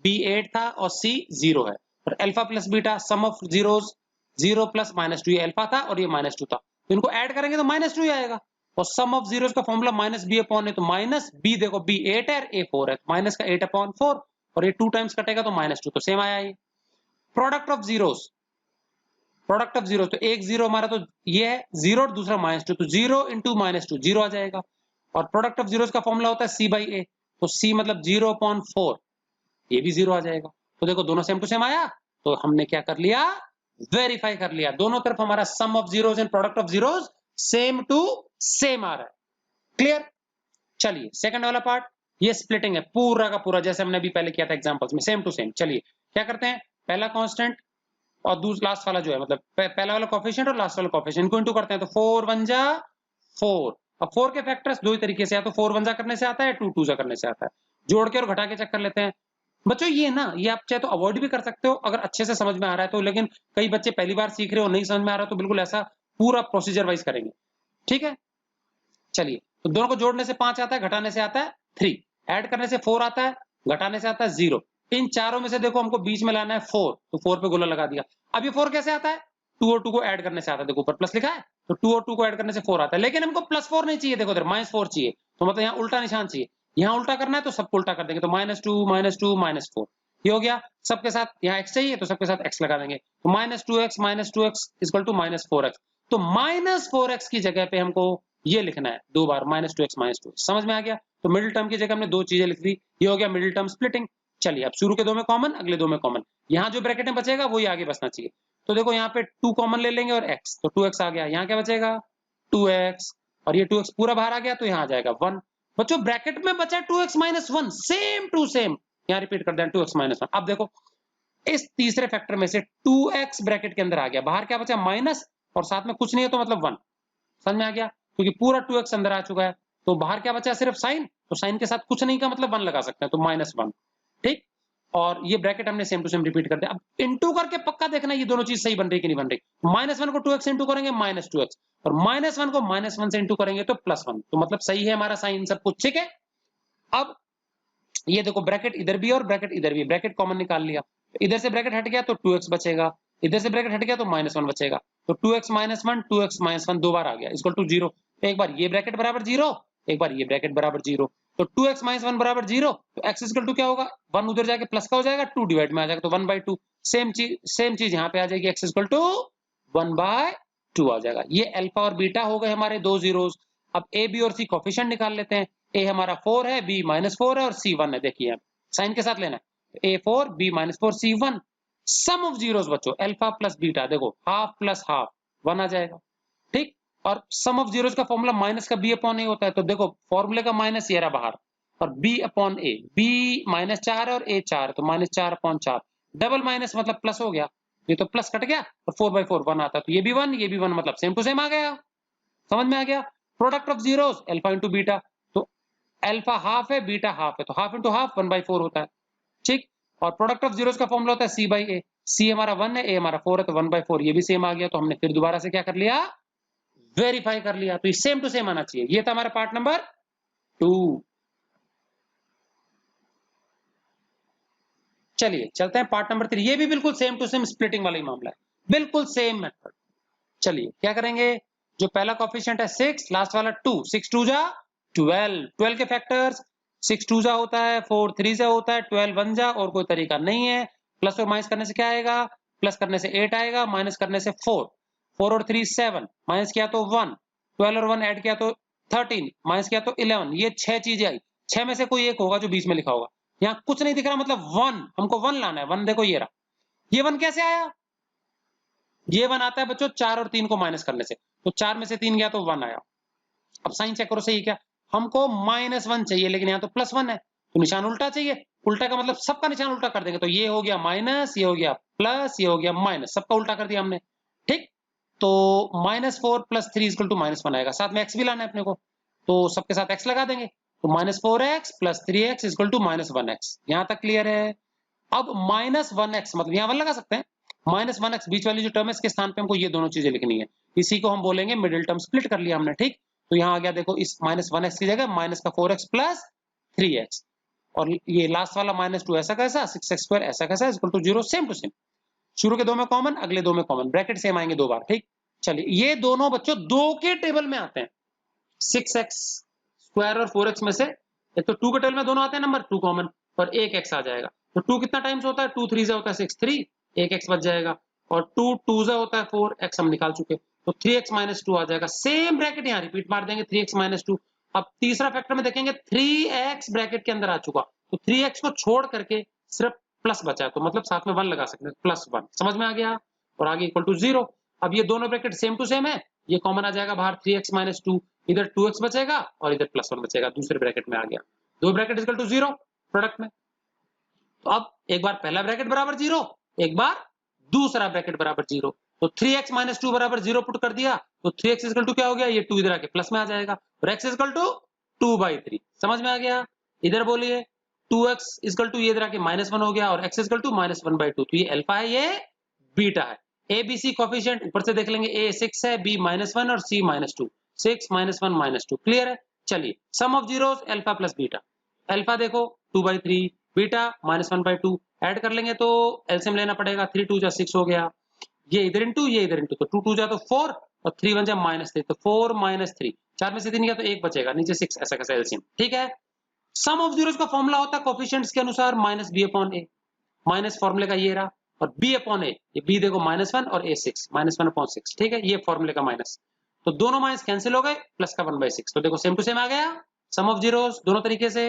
बी 8 था और सी 0 है, और alpha plus beta some of zeros 0 + -2, ये अल्फा था और ये -2 था, तो इनको ऐड करेंगे तो -2 ही आएगा। और सम ऑफ जीरोस का फॉर्मूला -b/, है तो -b, देखो b 8 है a 4 है, माइनस का 8/4, और ये 2 टाइम्स कटेगा तो -2, तो सेम आया ये। Product of zeros, product of zero, तो एक जीरो हमारा तो ये है 0 और दूसरा -2, तो 0 × -2 0 आ जाएगा। और प्रोडक्ट ऑफ जीरोस का फॉर्मूला होता है c/a, तो c मतलब 0/4, ये भी 0 आ जाएगा। तो देखो दोनों सेम टू सेम आया, तो हमने क्या कर लिया, वेरीफाई कर लिया, दोनों तरफ हमारा sum of zeros and product of zeros same to same आ रहा है, क्लियर। चलिए सेकंड वाला पार्ट, ये स्प्लिटिंग है पूरा का पूरा, जैसे हमने अभी पहले किया था एग्जांपल्स में, सेम टू सेम। चलिए क्या करते हैं, पहला कांस्टेंट और दूसरा लास्ट वाला जो है, मतलब पहला वाला कोएफिशिएंट और लास्ट वाला कोएफिशिएंट, इनको इंटू करते हैं, तो 4 1 जा 4, अब 4 के फैक्टर्स दो ही तरीके से, या तो 4 वन जा करने से आता है, 2 टू जा करने से आता है, जोड़ के और घटा के चेक कर लेते हैं बच्चों। ये ना, ये आप चाहे तो अवॉइड भी कर सकते हो अगर अच्छे से समझ में आ रहा है तो, लेकिन कई बच्चे पहली बार सीख रहे हो, नहीं समझ में आ रहा तो बिल्कुल ऐसा पूरा प्रोसीजर वाइज करेंगे, ठीक है। चलिए, तो दोनों को जोड़ने से 5 आता है, घटाने से आता है 3, ऐड करने से 4 आता है, घटाने से आता है 0। इन चारों में से देखो हमको बीच में लाना है 4, तो 4 पे गोला लगा दिया। अब ये 4 कैसे आता है, 2 और 2 को ऐड करने से आता है, देखो ऊपर प्लस लिखा है, तो 2 और 2 को ऐड करने से 4 आता है, लेकिन हमको +4 नहीं चाहिए, देखो इधर -4 चाहिए, तो मतलब यहाँ उल्टा निशान चाहिए। यहाँ उल्टा करना है तो सबको उल्टा कर देंगे, तो -2 -2 -4, ये हो गया। सबके साथ यहाँ x चाहिए तो सबके साथ x लगा देंगे, तो -2x इक्वल टू -4x। तो -4x की जगह पे हमको ये लिखना है 2 बार -2x। समझ में आ गया। तो मिडिल टर्म की जगह हमने 2 चीजें लिख दी, ये हो गया मिडिल टर्म स्प्लिटिंग। चलिए, अब शुरू के 2 में कॉमन, अगले 2 में कॉमन, यहाँ जो ब्रैकेट में बचेगा वही आगे बचना चाहिए। तो देखो यहाँ पे 2 कॉमन ले लेंगे और x, तो 2x आ गया। यहाँ क्या बचेगा 2x, और ये 2x पूरा बाहर आ गया तो यहाँ आ जाएगा 1। बच्चों ब्रैकेट में बचा 2x - 1, सेम टू सेम, यहाँ रिपीट कर दें 2x - 1। अब देखो इस तीसरे फैक्टर में से 2x ब्रैकेट के अंदर आ गया, बाहर क्या बचा माइनस, और साथ में कुछ नहीं है तो मतलब 1। समझ में आ गया, क्योंकि पूरा 2x अंदर आ चुका है, तो बाहर क्या बचा सिर्फ साइन, तो साइन के साथ कुछ नहीं का मतलब 1 लगा सकते हैं, तो -1, ठीक। और ये ब्रैकेट हमने सेम टू सेम रिपीट कर दिया। अब इनटू करके पक्का देखना ये दोनों चीज सही बन रही कि नहीं बन रही। -1 को 2x इंटू करेंगे -2x, और -1 को -1 से इंटू करेंगे तो +1, तो मतलब सही है हमारा साइन सब कुछ, ठीक है। अब ये देखो ब्रैकेट इधर भी और ब्रैकेट इधर भी, ब्रैकेट कॉमन निकाल लिया, इधर से ब्रैकेट हट गया तो 2x बचेगा, इधर से ब्रैकेट हट गया तो -1 बचेगा, तो 2x - 1 2x - 1 दो बार आ गया इक्वल टू 0। एक बार ये ब्रैकेट बराबर 0, एक बार ये ब्रैकेट बराबर 0, तो 2x - 1 बराबर 0, तो x इक्वल टू क्या होगा 1, उधर जाके प्लस का हो जाएगा, 2 डिवाइड में आ जाएगा, तो 1/2। सेम चीज यहाँ पे आ जाएगी, x इक्वल टू 1/2 आ जाएगा। ये अल्फा और बीटा हो गए हमारे दो जीरोस। अब a b और c कोफिशिएंट निकाल लेते हैं। a हमारा 4 है, b -4 है और c 1 है। देखिए साइन के साथ लेना है, a 4 b -4 c 1। Sum of zeros बच्चों अल्फा प्लस बीटा, देखो हाफ प्लस हाफ 1 आ जाएगा, ठीक। और सम ऑफ जीरोस का फॉर्मूला माइनस का b अपॉन a होता है, तो देखो फॉर्मूले का माइनस ये रहा बाहर, और b अपॉन a, b -4 है और a 4 है, तो -4/4, डबल माइनस मतलब प्लस हो गया, ये तो प्लस कट गया, और 4/4 1 आता है, तो ये भी 1 ये भी 1, मतलब सेम टू सेम आ गया। समझ में आ गया। Product of zeros alpha into beta, तो अल्फा हाफ है बीटा हाफ है, तो हाफ इंटू हाफ 1/4 होता है, ठीक। और प्रोडक्ट ऑफ जीरोस का फॉर्मूला होता है c/a, c हमारा 1 है, a हमारा 4 है, तो 1/4 ये भी सेम आ गया। तो हमने फिर दोबारा से क्या कर लिया, वेरीफाई कर लिया, तो ये सेम टू सेम आना चाहिए। ये था हमारा पार्ट नंबर 2। चलिए चलते हैं पार्ट नंबर 3। ये भी बिल्कुल सेम टू सेम स्प्लिटिंग वाला ही मामला है, बिल्कुल सेम मेथड। चलिए क्या करेंगे, जो पहला कोएफिशिएंट है 6, लास्ट वाला 2, 6 2 जा 12, 12 के फैक्टर्स 6 2 जा होता है, 4 3 जा होता है, 12 1 जा, और कोई तरीका नहीं है। प्लस और माइनस करने से क्या आएगा, प्लस करने से 8 आएगा, माइनस करने से 4, 4 और 3 7, माइनस किया तो 1, 12 और 1 ऐड किया तो 13, माइनस किया तो 11। ये 6 चीजें आई, 6 में से कोई एक होगा जो बीच में लिखा होगा। यहाँ कुछ नहीं दिख रहा, मतलब 1, हमको 1 लाना है। 1 देखो ये रहा, ये 1 कैसे आया, ये 1 आता है बच्चों 4 और 3 को माइनस करने से, तो 4 में से 3 गया तो 1 आया। अब साइन चेक करो सही क्या, हमको -1 चाहिए, लेकिन यहाँ तो +1 है, तो निशान उल्टा चाहिए। उल्टा का मतलब सबका निशान उल्टा कर देंगे, तो ये हो गया माइनस, ये हो गया प्लस, ये हो गया माइनस, सबका उल्टा कर दिया हमने, ठीक। तो -4 + 3 = -1 आएगा, साथ में x भी लाना है अपने को, तो सबके साथ x लगा देंगे, तो -4x + 3x = -1x। यहाँ तक क्लियर है। अब -1x मतलब यहाँ 1 लगा सकते हैं, -1x बीच वाली जो टर्म है इसके स्थान पे हमको ये दोनों चीजें लिखनी है, इसी को हम बोलेंगे मिडिल टर्म। स्प्लिट कर लिया हमने, ठीक। तो यहाँ आ गया देखो, इस -1x की जगह -4x + 3x, और ये लास्ट वाला -2 ऐसा कैसा, 6x² ऐसा कैसा = 0, सेम टू सेम। शुरू के 2 में कॉमन, अगले 2 में कॉमन, ब्रैकेट सेम आएंगे 2 बार, ठीक। चलिए ये दोनों बच्चों 2 के टेबल में आते हैं, 6x² और 4x में से एक तो 2 के टेबल में दोनों आते हैं नंबर, 2 कॉमन, और एक x आ जाएगा। तो 2 कितना टाइम्स होता है, 2 3 होता है 6 3, एक x बच जाएगा, और 2 2 होता है 4, x हम निकाल चुके, तो 3x - 2 आ जाएगा। सेम ब्रैकेट यहाँ रिपीट मार देंगे, 3x - 2। अब तीसरा फैक्टर में देखेंगे 3x ब्रैकेट के अंदर आ चुका, तो 3x को छोड़ करके सिर्फ प्लस बचा है, तो मतलब साथ में 1 लगा सकते हैं, +1। समझ में आ गया, और आगे = 0। अब ये दोनों ब्रैकेट सेम टू सेम है, ये कॉमन आ जाएगा बाहर, 3x - 2, इधर 2x बचेगा और इधर +1 बचेगा, दूसरे ब्रैकेट में आ गया, दो ब्रैकेट = 0 प्रोडक्ट में। तो अब एक बार पहला ब्रैकेट बराबर 0, एक बार दूसरा ब्रैकेट बराबर 0, तो 3x - 2 बराबर 0 पुट कर दिया, तो 3x = क्या हो गया, ये 2 इधर आके प्लस में आ जाएगा, और x इक्वल टू 2/3। समझ में आ गया? इधर बोलिए 2x इक्वल टू ये इधर आके -1 हो गया और x इक्वल टू -1/2। तो ये अल्फा है, ये बीटा है। ए बी सी कोफिशिएंट ऊपर से देख लेंगे, a 6 है, b -1 और c -2। 6 -1 -2 क्लियर है। चलिए sum of zeros alpha plus beta. Alpha देखो 2/3, बीटा -1/2 ऐड कर लेंगे तो एलसीएम लेना पड़ेगा। 3 2 जा 6 हो गया, ये इधर इंटू ये इधर इंटू, तो 2 2 जा तो 4 और 3 1 जा -3, तो 4 -3, 4 में से 3 गया तो 1 बचेगा, नीचे 6, ऐसा कैसे एलसीएम। ठीक है। सम ऑफ जीरोस का फॉर्मूला होता है कोफिशिएंट्स के अनुसार -b/a, माइनस फॉर्मूले का ये रहा, और b/a, ये b देखो -1 और a 6, -1/6। ठीक है, ये फॉर्मूले का माइनस, तो दोनों माइनस कैंसिल हो गए, प्लस का 1/6। तो देखो सेम टू सेम आ गया सम ऑफ जीरोस दोनों तरीके से।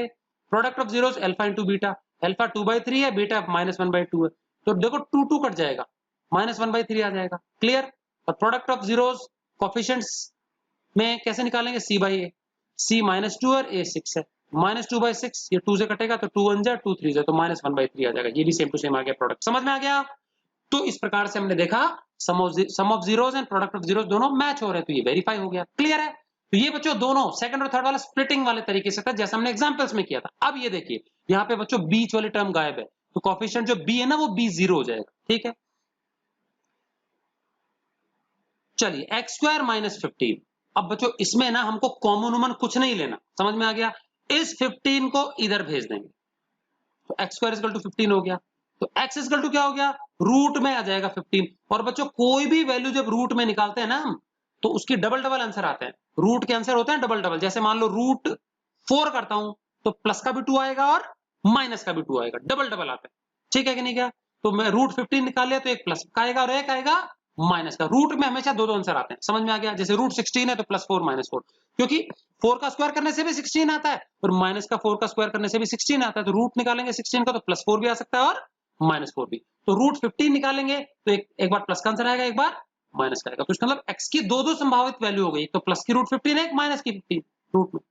Product of zeros alpha into beta, alpha 2/3 है, बीटा -1/2 है, तो देखो 2 2 कट जाएगा, -1/3 आ जाएगा। क्लियर। और प्रोडक्ट ऑफ जीरोस कोफिशिएंट्स में कैसे निकालेंगे, c/a, c -2 और a 6 है, -2/6, ये 2 से कटेगा तो 2 1 जा 2 3 जा, तो -1/3 आ जाएगा। ये भी सेम टू सेम आ गया प्रोडक्ट। समझ में आ गया? तो इस प्रकार से हमने देखा sum of zeros and product of zeros दोनों मैच हो रहे हैं, तो ये वेरीफाई हो गया। क्लियर है। तो ये बच्चों दोनों सेकंड और थर्ड वाला स्प्लिटिंग वाले तरीके से था, जैसा हमने एग्जांपल्स में किया था। अब ये देखिए यहाँ पे बच्चों बीच वाली टर्म गायब है, तो कोफिशिएंट जो b है ना वो b 0 हो जाएगा। ठीक है। चलिए x² -15। अब बच्चों इसमें ना हमको कॉमन वॉमन कुछ नहीं लेना, समझ में आ गया? इस 15 को इधर भेज देंगे, तो x² इक्वल टू 15 हो गया। तो x इक्वल टू क्या हो गया, रूट में आ जाएगा 15। और बच्चों कोई भी वैल्यू जब रूट में निकालते हैं ना हम, तो उसकी डबल डबल आंसर आते हैं। रूट के आंसर होते हैं डबल डबल। जैसे मान लो रूट 4 करता हूं तो प्लस का भी 2 आएगा और माइनस का भी 2 आएगा, डबल डबल आते हैं। ठीक है कि नहीं? क्या तो मैं रूट 15 निकाल लिया तो एक प्लस का आएगा और एक आएगा माइनस का। रूट में हमेशा दो दो आंसर आते हैं। समझ में आ गया? जैसे रूट 16 है तो +4 -4, क्योंकि 4 का स्क्वायर करने से भी 16 आता है और माइनस का 4 का स्क्वायर करने से भी 16 आता है। तो रूट निकालेंगे 16 का तो +4 भी आ सकता है और -4 भी। तो रूट 15 निकालेंगे तो एक बार प्लस का आंसर आएगा, एक बार माइनस का आएगा। तो इसका मतलब x की दो दो संभावित वैल्यू हो गई, एक तो प्लस की रूट 15 है, एक माइनस की 15 रूट में।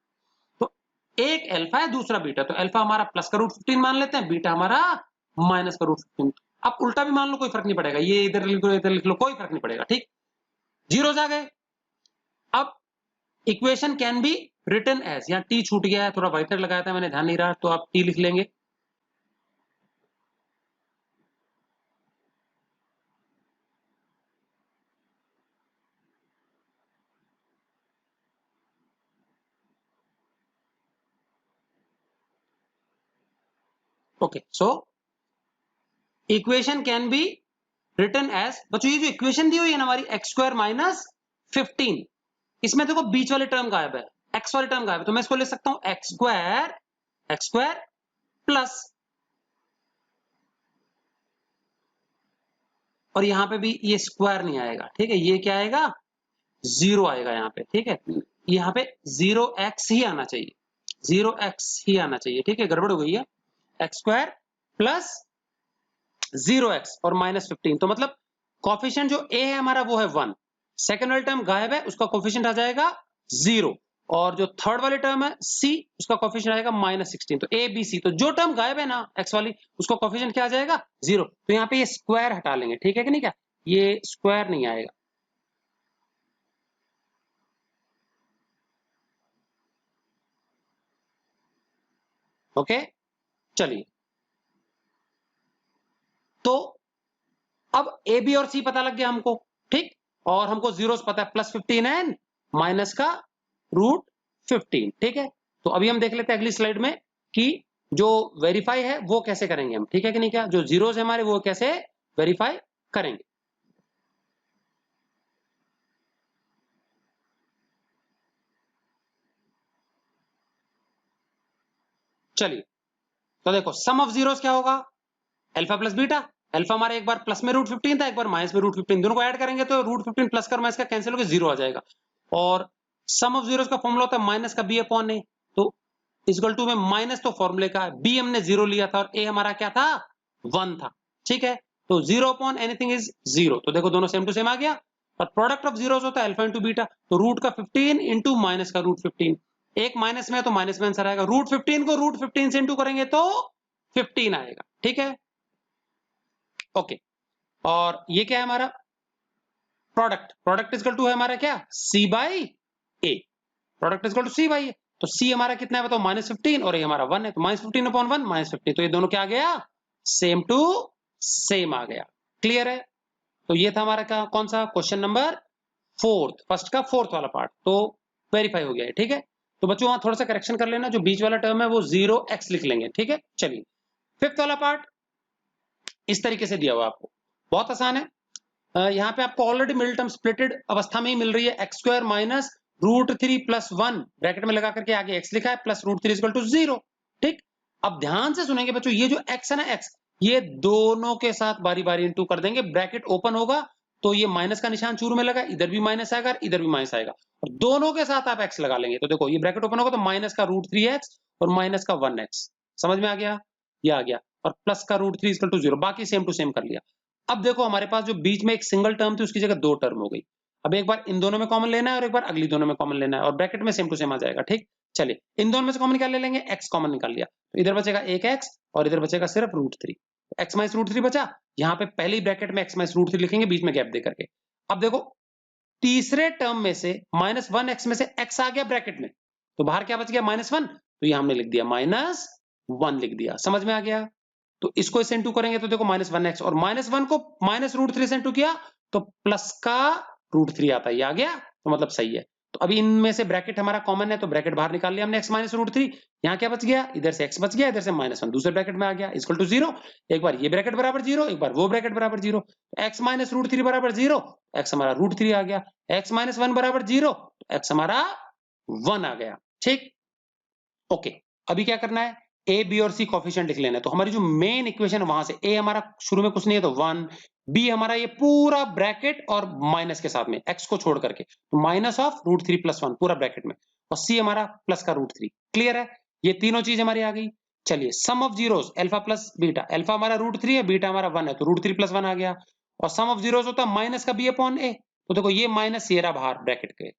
तो एक अल्फा है, दूसरा बीटा। तो अल्फा हमारा प्लस का रूट 15 मान लेते हैं, बीटा हमारा माइनस का रूट 15। अब उल्टा भी मान लो, कोई फर्क नहीं पड़ेगा, ये इधर लिख लो इधर लिख लो, कोई फर्क नहीं पड़ेगा। ठीक, जीरोस आ गए। अब equation can be written as, यहाँ टी छूट गया है, थोड़ा व्हाइटनर लगाया था मैंने, ध्यान नहीं रहा, तो आप टी लिख लेंगे। Okay, so equation can be written as, बच्चों ये जो इक्वेशन दी हुई है ना हमारी x² -15, इसमें देखो बीच वाली टर्म गायब है, x वाली टर्म गायब है, तो मैं इसको ले सकता हूं x² प्लस, और यहां पे भी ये स्क्वायर नहीं आएगा। ठीक है, ये क्या आएगा, 0 आएगा यहाँ पे। ठीक है, यहाँ पे 0x ही आना चाहिए, 0x ही आना चाहिए। ठीक है, गड़बड़ हो गई है। x² प्लस 0x और -15, तो मतलब कोफिशिएंट जो a है हमारा वो है 1, सेकंड वाली टर्म गायब है, उसका कोफिशिएंट आ जाएगा 0, और जो थर्ड वाली टर्म है c, उसका कोफिशिएंट आएगा -16। तो a b c, तो जो टर्म गायब है ना x वाली, उसका कोफिशिएंट क्या आ जाएगा, 0। तो यहाँ पे ये स्क्वायर हटा लेंगे। ठीक है कि नहीं? क्या ये स्क्वायर नहीं आएगा। ओके, चलिए, तो अब ए बी और सी पता लग गया हमको। ठीक, और हमको जीरोस पता है, +15 एंड माइनस का √15। ठीक है, तो अभी हम देख लेते हैं अगली स्लाइड में कि जो वेरीफाई है वो कैसे करेंगे हम। ठीक है कि नहीं? क्या जो जीरोस है हमारे वो कैसे वेरीफाई करेंगे। चलिए, तो देखो सम ऑफ जीरोस क्या होगा, अल्फा प्लस बीटा। अल्फा हमारा एक बार प्लस में √15 था, एक बार माइनस में √15, दोनों को ऐड करेंगे तो √15 प्लस का माइनस का कैंसिल होकर 0 आ जाएगा। और सम ऑफ जीरोस का फॉर्मूला होता है माइनस का b/a, तो इक्वल टू में माइनस तो फॉर्मूले का, b हमने 0 लिया था और a हमारा क्या था, 1 था। ठीक है, तो 0 एनीथिंग इज 0, तो देखो दोनों सेम टू सेम आ गया। और प्रोडक्ट ऑफ जीरोस होता है अल्फा इंटू बीटा, तो रूट का 15 इंटू माइनस का √15, एक माइनस में है तो माइनस में आंसर आएगा। √15 को √15 से इंटू करेंगे तो 15 आएगा। ठीक है, ओके। और ये क्या है हमारा प्रोडक्ट, प्रोडक्ट इक्वल टू है हमारा क्या, c/a। Product is equal to c by a. तो सी हमारा कितना है बताओ -15 और ये हमारा 1 है, तो -15/1 -15, तो ये दोनों क्या आ गया सेम टू सेम आ गया। क्लियर है? तो ये था हमारा क्या कौन सा क्वेश्चन नंबर फोर्थ, फर्स्ट का फोर्थ वाला पार्ट, तो वेरीफाई हो गया है। ठीक है, तो बच्चों वहां थोड़ा सा करेक्शन कर लेना, जो बीच वाला टर्म है वो 0x लिख लेंगे। ठीक है, चलिए फिफ्थ वाला पार्ट इस तरीके से दिया हुआ आपको, बहुत आसान है। यहाँ पे आपको ऑलरेडी मिडिल टर्म स्प्लिटेड अवस्था में ही मिल रही है, x² माइनस √3 प्लस 1 ब्रैकेट में लगा करके आगे x लिखा है प्लस √3 इक्वल टू 0। ठीक, अब ध्यान से सुनेंगे बच्चों, ये जो x है ना x, ये दोनों के साथ बारी बारी इंटू कर देंगे, ब्रैकेट ओपन होगा तो ये माइनस का निशान शुरू में लगा, इधर भी माइनस आएगा इधर भी माइनस आएगा, और दोनों के साथ आप x लगा लेंगे, तो देखो ये ब्रैकेट ओपन होगा तो माइनस का √3x और माइनस का 1x, समझ में आ गया, ये आ गया, और प्लस का √3 इक्वल टू 0, बाकी सेम टू सेम कर लिया। अब देखो हमारे पास जो बीच में एक सिंगल टर्म थी उसकी जगह दो टर्म हो गई, अब एक बार इन दोनों में कॉमन लेना है और एक बार अगली दोनों में कॉमन लेना है, और ब्रैकेट में सेम टू सेम आ जाएगा। ठीक, चलिए इन दोनों में से कॉमन क्या ले लेंगे, x कॉमन निकाल लिया, तो इधर बचेगा एक x और इधर बचेगा सिर्फ √3, x माइनस √3 बचा, यहाँ पे पहले ही ब्रैकेट में x माइनस √3 लिखेंगे बीच में गैप दे करके। अब देखो तीसरे टर्म में से -1x में से x आ गया ब्रैकेट में, तो बाहर क्या बच गया -1, तो ये हमने लिख दिया -1 लिख दिया, समझ में आ गया। तो इसको इससे इंटू करेंगे तो देखो -1x और -1 को -√3 से इंटू किया तो प्लस का √3 आता है, ये आ गया, तो मतलब सही है। तो अभी इनमें से ब्रैकेट हमारा कॉमन है तो ब्रैकेट बाहर निकाल लिया हमने, x माइनस √3, यहाँ क्या बच गया, इधर से x बच गया, इधर से -1 दूसरे ब्रैकेट में आ गया इक्वल टू 0, एक बार ये ब्रैकेट बराबर 0, एक बार वो ब्रैकेट बराबर 0, x माइनस √3 बराबर 0, x हमारा √3 आ गया, x माइनस 1 बराबर 0, x हमारा 1 आ गया। ठीक, ओके, अभी क्या करना है, ए बी और सी कोफिशिएंट लिख लेना है, तो हमारी जो मेन इक्वेशन वहां से ए हमारा शुरू में कुछ नहीं है तो 1, बी हमारा ये पूरा ब्रैकेट और माइनस के साथ में x को छोड़ करके तो माइनस ऑफ √3 + 1 पूरा ब्रैकेट में, और सी हमारा प्लस का √3। क्लियर है, ये तीनों चीज हमारी आ गई। चलिए sum of zeros alpha plus beta, alpha हमारा √3 है, बीटा हमारा 1 है, तो √3 + 1 आ गया, और सम ऑफ जीरोस होता है माइनस का b/a, तो देखो ये माइनस ये रहा बाहर ब्रैकेट के,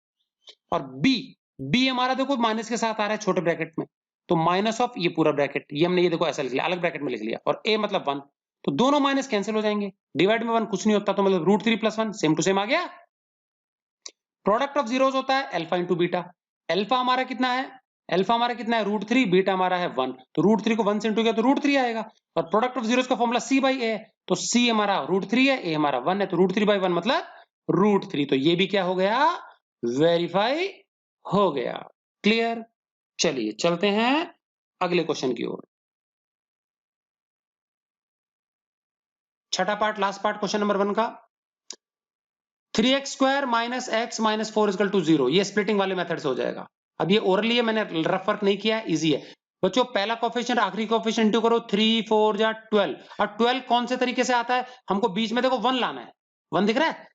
और बी हमारा देखो माइनस के साथ आ रहा है छोटे ब्रैकेट में, तो माइनस ऑफ ये पूरा ब्रैकेट, ये हमने ये देखो ऐसा लिख लिया, अलग ब्रैकेट में लिख लिया, और a मतलब 1, तो दोनों माइनस कैंसिल हो जाएंगे, डिवाइड में 1 कुछ नहीं होता, तो मतलब √3 + 1 सेम टू सेम आ गया। प्रोडक्ट ऑफ जीरोस होता है अल्फा इंटू बीटा, अल्फा हमारा कितना है, अल्फा हमारा कितना है √3, बीटा हमारा है 1, तो √3 को 1 से इंटू किया तो √3 आएगा, और प्रोडक्ट ऑफ जीरोस का फॉर्मूला c/a है, तो c हमारा √3 है, a हमारा 1 है, तो √3/1 मतलब √3, तो ये भी क्या हो गया, वेरीफाई हो गया। क्लियर, चलिए चलते हैं अगले क्वेश्चन की ओर। छठा part, last part question number 1 का, 3x² minus x minus 4 equal to 0, ये स्प्लिटिंग वाले मेथड से हो जाएगा। अब ये ओरली है, मैंने रफ वर्क नहीं किया है, इजी है बच्चों। पहला कोफिशिएंट आखिरी कोफिशिएंट इंटू करो, 3 4 जा 12, और 12 कौन से तरीके से आता है, हमको बीच में देखो 1 लाना है, 1 दिख रहा है,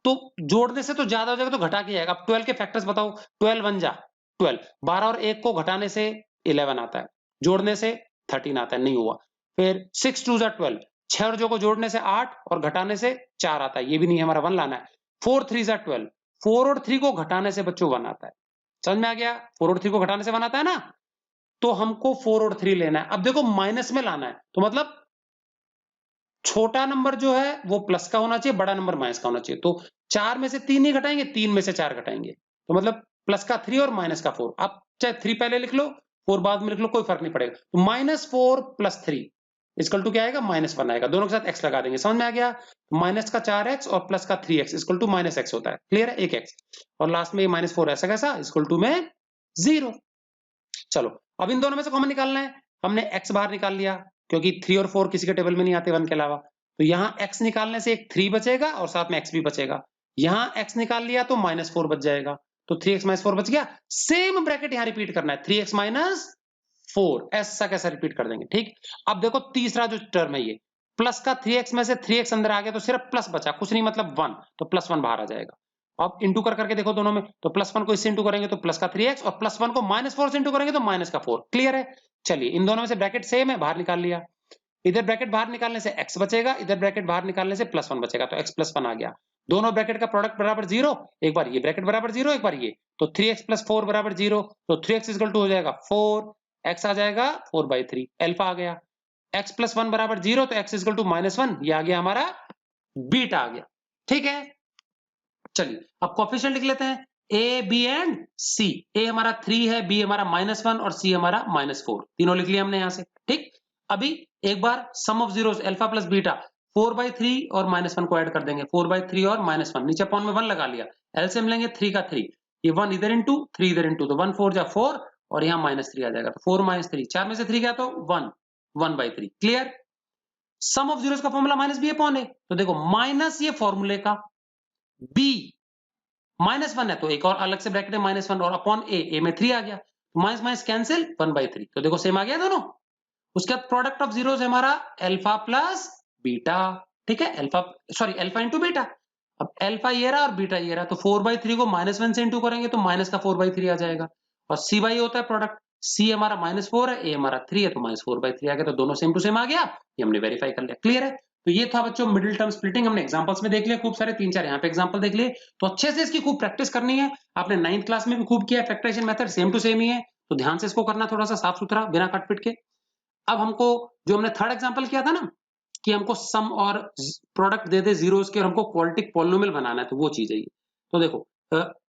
तो जोड़ने से तो ज्यादा हो जाएगा तो घटा के आएगा। अब 12 के फैक्टर्स बताओ, 12 1 जा 12, 12 और 1 को घटाने से 11 आता है, जोड़ने से 13 आता है, नहीं हुआ। फिर 6 2 जा 12, 6 और 2 को जोड़ने से 8 और घटाने से 4 आता है, ये भी नहीं है, हमारा 1 लाना है। 4 3 जा 12, 4 और 3 को घटाने से बच्चों 1 आता है, समझ में आ गया, 4 और 3 को घटाने से 1 आता है ना, तो हमको 4 और 3 लेना है। अब देखो माइनस में लाना है, तो मतलब छोटा नंबर जो है वो प्लस का होना चाहिए, बड़ा नंबर माइनस का होना चाहिए, तो 4 में से 3 ही घटाएंगे, 3 में से 4 घटाएंगे, तो मतलब प्लस का 3 और माइनस का 4, आप चाहे 3 पहले लिख लो 4 बाद में लिख लो, कोई फर्क नहीं पड़ेगा, तो -4 + 3 इक्वल टू क्या आएगा, -1 आएगा, दोनों के साथ x लगा देंगे, समझ में आ गया, माइनस का 4x और प्लस का 3x इक्वल टू -x होता है, क्लियर है, 1x, और लास्ट में -4 ऐसा कैसा इक्वल टू में 0। चलो अब इन दोनों में से कॉमन निकालना है, हमने x बाहर निकाल लिया क्योंकि 3 और 4 किसी के टेबल में नहीं आते 1 के अलावा, तो यहाँ x निकालने से एक 3 बचेगा और साथ में x भी बचेगा, यहाँ x निकाल लिया तो -4 बच जाएगा, तो 3x - 4 बच गया, सेम ब्रैकेट यहाँ रिपीट करना है, 3x - 4 ऐसा कैसा रिपीट कर देंगे। ठीक, अब देखो तीसरा जो टर्म है ये प्लस का 3x में से 3x अंदर आ गया तो सिर्फ प्लस बचा, कुछ नहीं मतलब 1, तो +1 बाहर आ जाएगा। अब इंटू कर करके देखो दोनों में, तो +1 को इससे इंटू करेंगे तो प्लस का 3x, और +1 को -4 से इंटू करेंगे तो माइनस का 4। क्लियर है, चलिए इन दोनों में से ब्रैकेट सेम है, बाहर निकाल लिया, इधर ब्रैकेट बाहर निकालने से x बचेगा, इधर ब्रैकेट बाहर निकालने से +1 बचेगा, तो x + 1 आ गया, दोनों ब्रैकेट का प्रोडक्ट बराबर 0, एक बार ये ब्रैकेट बराबर 0, एक बार ये, तो 3x + 4 बराबर 0, तो 3x इक्वल टू हो जाएगा 4, x आ जाएगा 4/3, अल्फा आ गया, x + 1 बराबर 0, तो x इक्वल टू -1, ये आ गया हमारा बीटा आ गया। ठीक है, चलिए अब कोफिशिएंट लिख लेते हैं, ए बी एंड सी। ए हमारा 3 है, बी हमारा -1 और सी हमारा -4, तीनों लिख लिया हमने यहां से। ठीक, अभी एक बार sum of zeros alpha plus beta 4/3 और -1 को ऐड कर देंगे, 4/3 और -1, नीचे अपॉन में 1 लगा लिया, एलसीएम लेंगे 3 का 3, ये 1 इधर इंटू 3 इधर इंटू, तो 1 4 जा 4 और यहाँ -3 आ जाएगा, तो 4 -3, 4 में से 3 गया तो 1, 1/3। क्लियर? सम ऑफ जीरोस का फॉर्मूला -b अपॉन ए, तो देखो माइनस ये फॉर्मूले का, b -1 है तो एक और अलग से ब्रैकेट में -1 और अपॉन ए में 3 आ गया, माइनस माइनस कैंसिल 1/3, तो देखो सेम आ गया दोनों। उसके बाद प्रोडक्ट ऑफ जीरोस है हमारा अल्फा प्लस बीटा। ठीक है, alpha sorry alpha into beta, अब अल्फा ये रहा और बीटा ये रहा, तो 4/3 को -1 से इंटू करेंगे तो माइनस का 4/3 आ जाएगा, और सी बाई होता है प्रोडक्ट, सी हमारा -4 है, ए हमारा 3 है, तो -4/3 आ गया, तो दोनों सेम टू सेम आ गया, ये हमने वेरीफाई कर लिया। क्लियर है? तो ये था बच्चों मिडिल टर्म स्प्लिटिंग, हमने एग्जांपल्स में देख लिया खूब सारे, 3-4 यहाँ पे एग्जांपल देख लिए, तो अच्छे से इसकी खूब प्रैक्टिस करनी है। आपने 9th क्लास में भी खूब किया, factorization method same to same ही है, तो ध्यान से इसको करना थोड़ा सा साफ सुथरा, बिना कटपिट के। अब हमको जो हमने थर्ड एग्जांपल किया था ना कि हमको सम और प्रोडक्ट दे दे जीरोस के और हमको क्वाड्रेटिक पॉलिनोमियल बनाना है, तो वो चीज है ये। तो देखो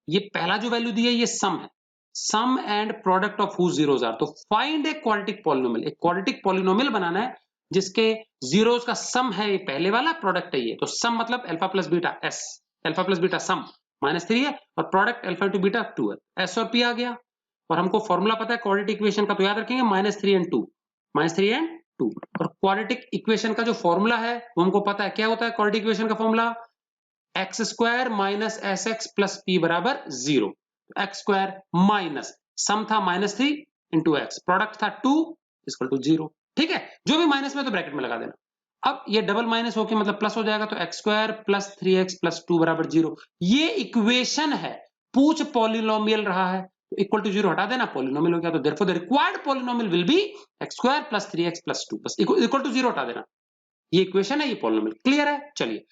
ये पहला जो वैल्यू दी है ये सम है, sum and product of whose zeros are, तो फाइंड ए क्वाड्रेटिक पॉलिनोमियल, एक क्वाड्रेटिक पॉलिनोमियल बनाना है जिसके जीरोस का सम है ये पहले वाला, प्रोडक्ट है ये, तो सम मतलब alpha plus beta S, alpha plus beta सम -3 है और प्रोडक्ट अल्फा टू बीटा 2 है, एस और पी आ गया। और हमको फॉर्मूला पता है क्वाड्रेटिक इक्वेशन का, तो याद रखेंगे -3 एंड 2, -3 एंड 2। और क्वाड्रेटिक इक्वेशन का जो फॉर्मूला है वो हमको पता है, क्या होता है क्वाड्रेटिक इक्वेशन का formula, x square minus s x plus p बराबर 0, एक्स स्क्वायर माइनस सम था -3 इंटू एक्स, प्रोडक्ट था 2 इक्वल टू 0। ठीक है, जो भी माइनस में तो ब्रैकेट में लगा देना। अब ये डबल माइनस होके मतलब प्लस हो जाएगा, तो x square plus 3x plus 2 बराबर 0, ये इक्वेशन है, पूछ पॉलिनोमियल रहा है, इक्वल टू 0 हटा देना, पॉलिनोमियल हो गया, तो therefore the required polynomial will be x square plus 3x plus 2, बस इक्वल टू 0 हटा देना, ये इक्वेशन है, ये पॉलिनोमियल। क्लियर है? चलिए,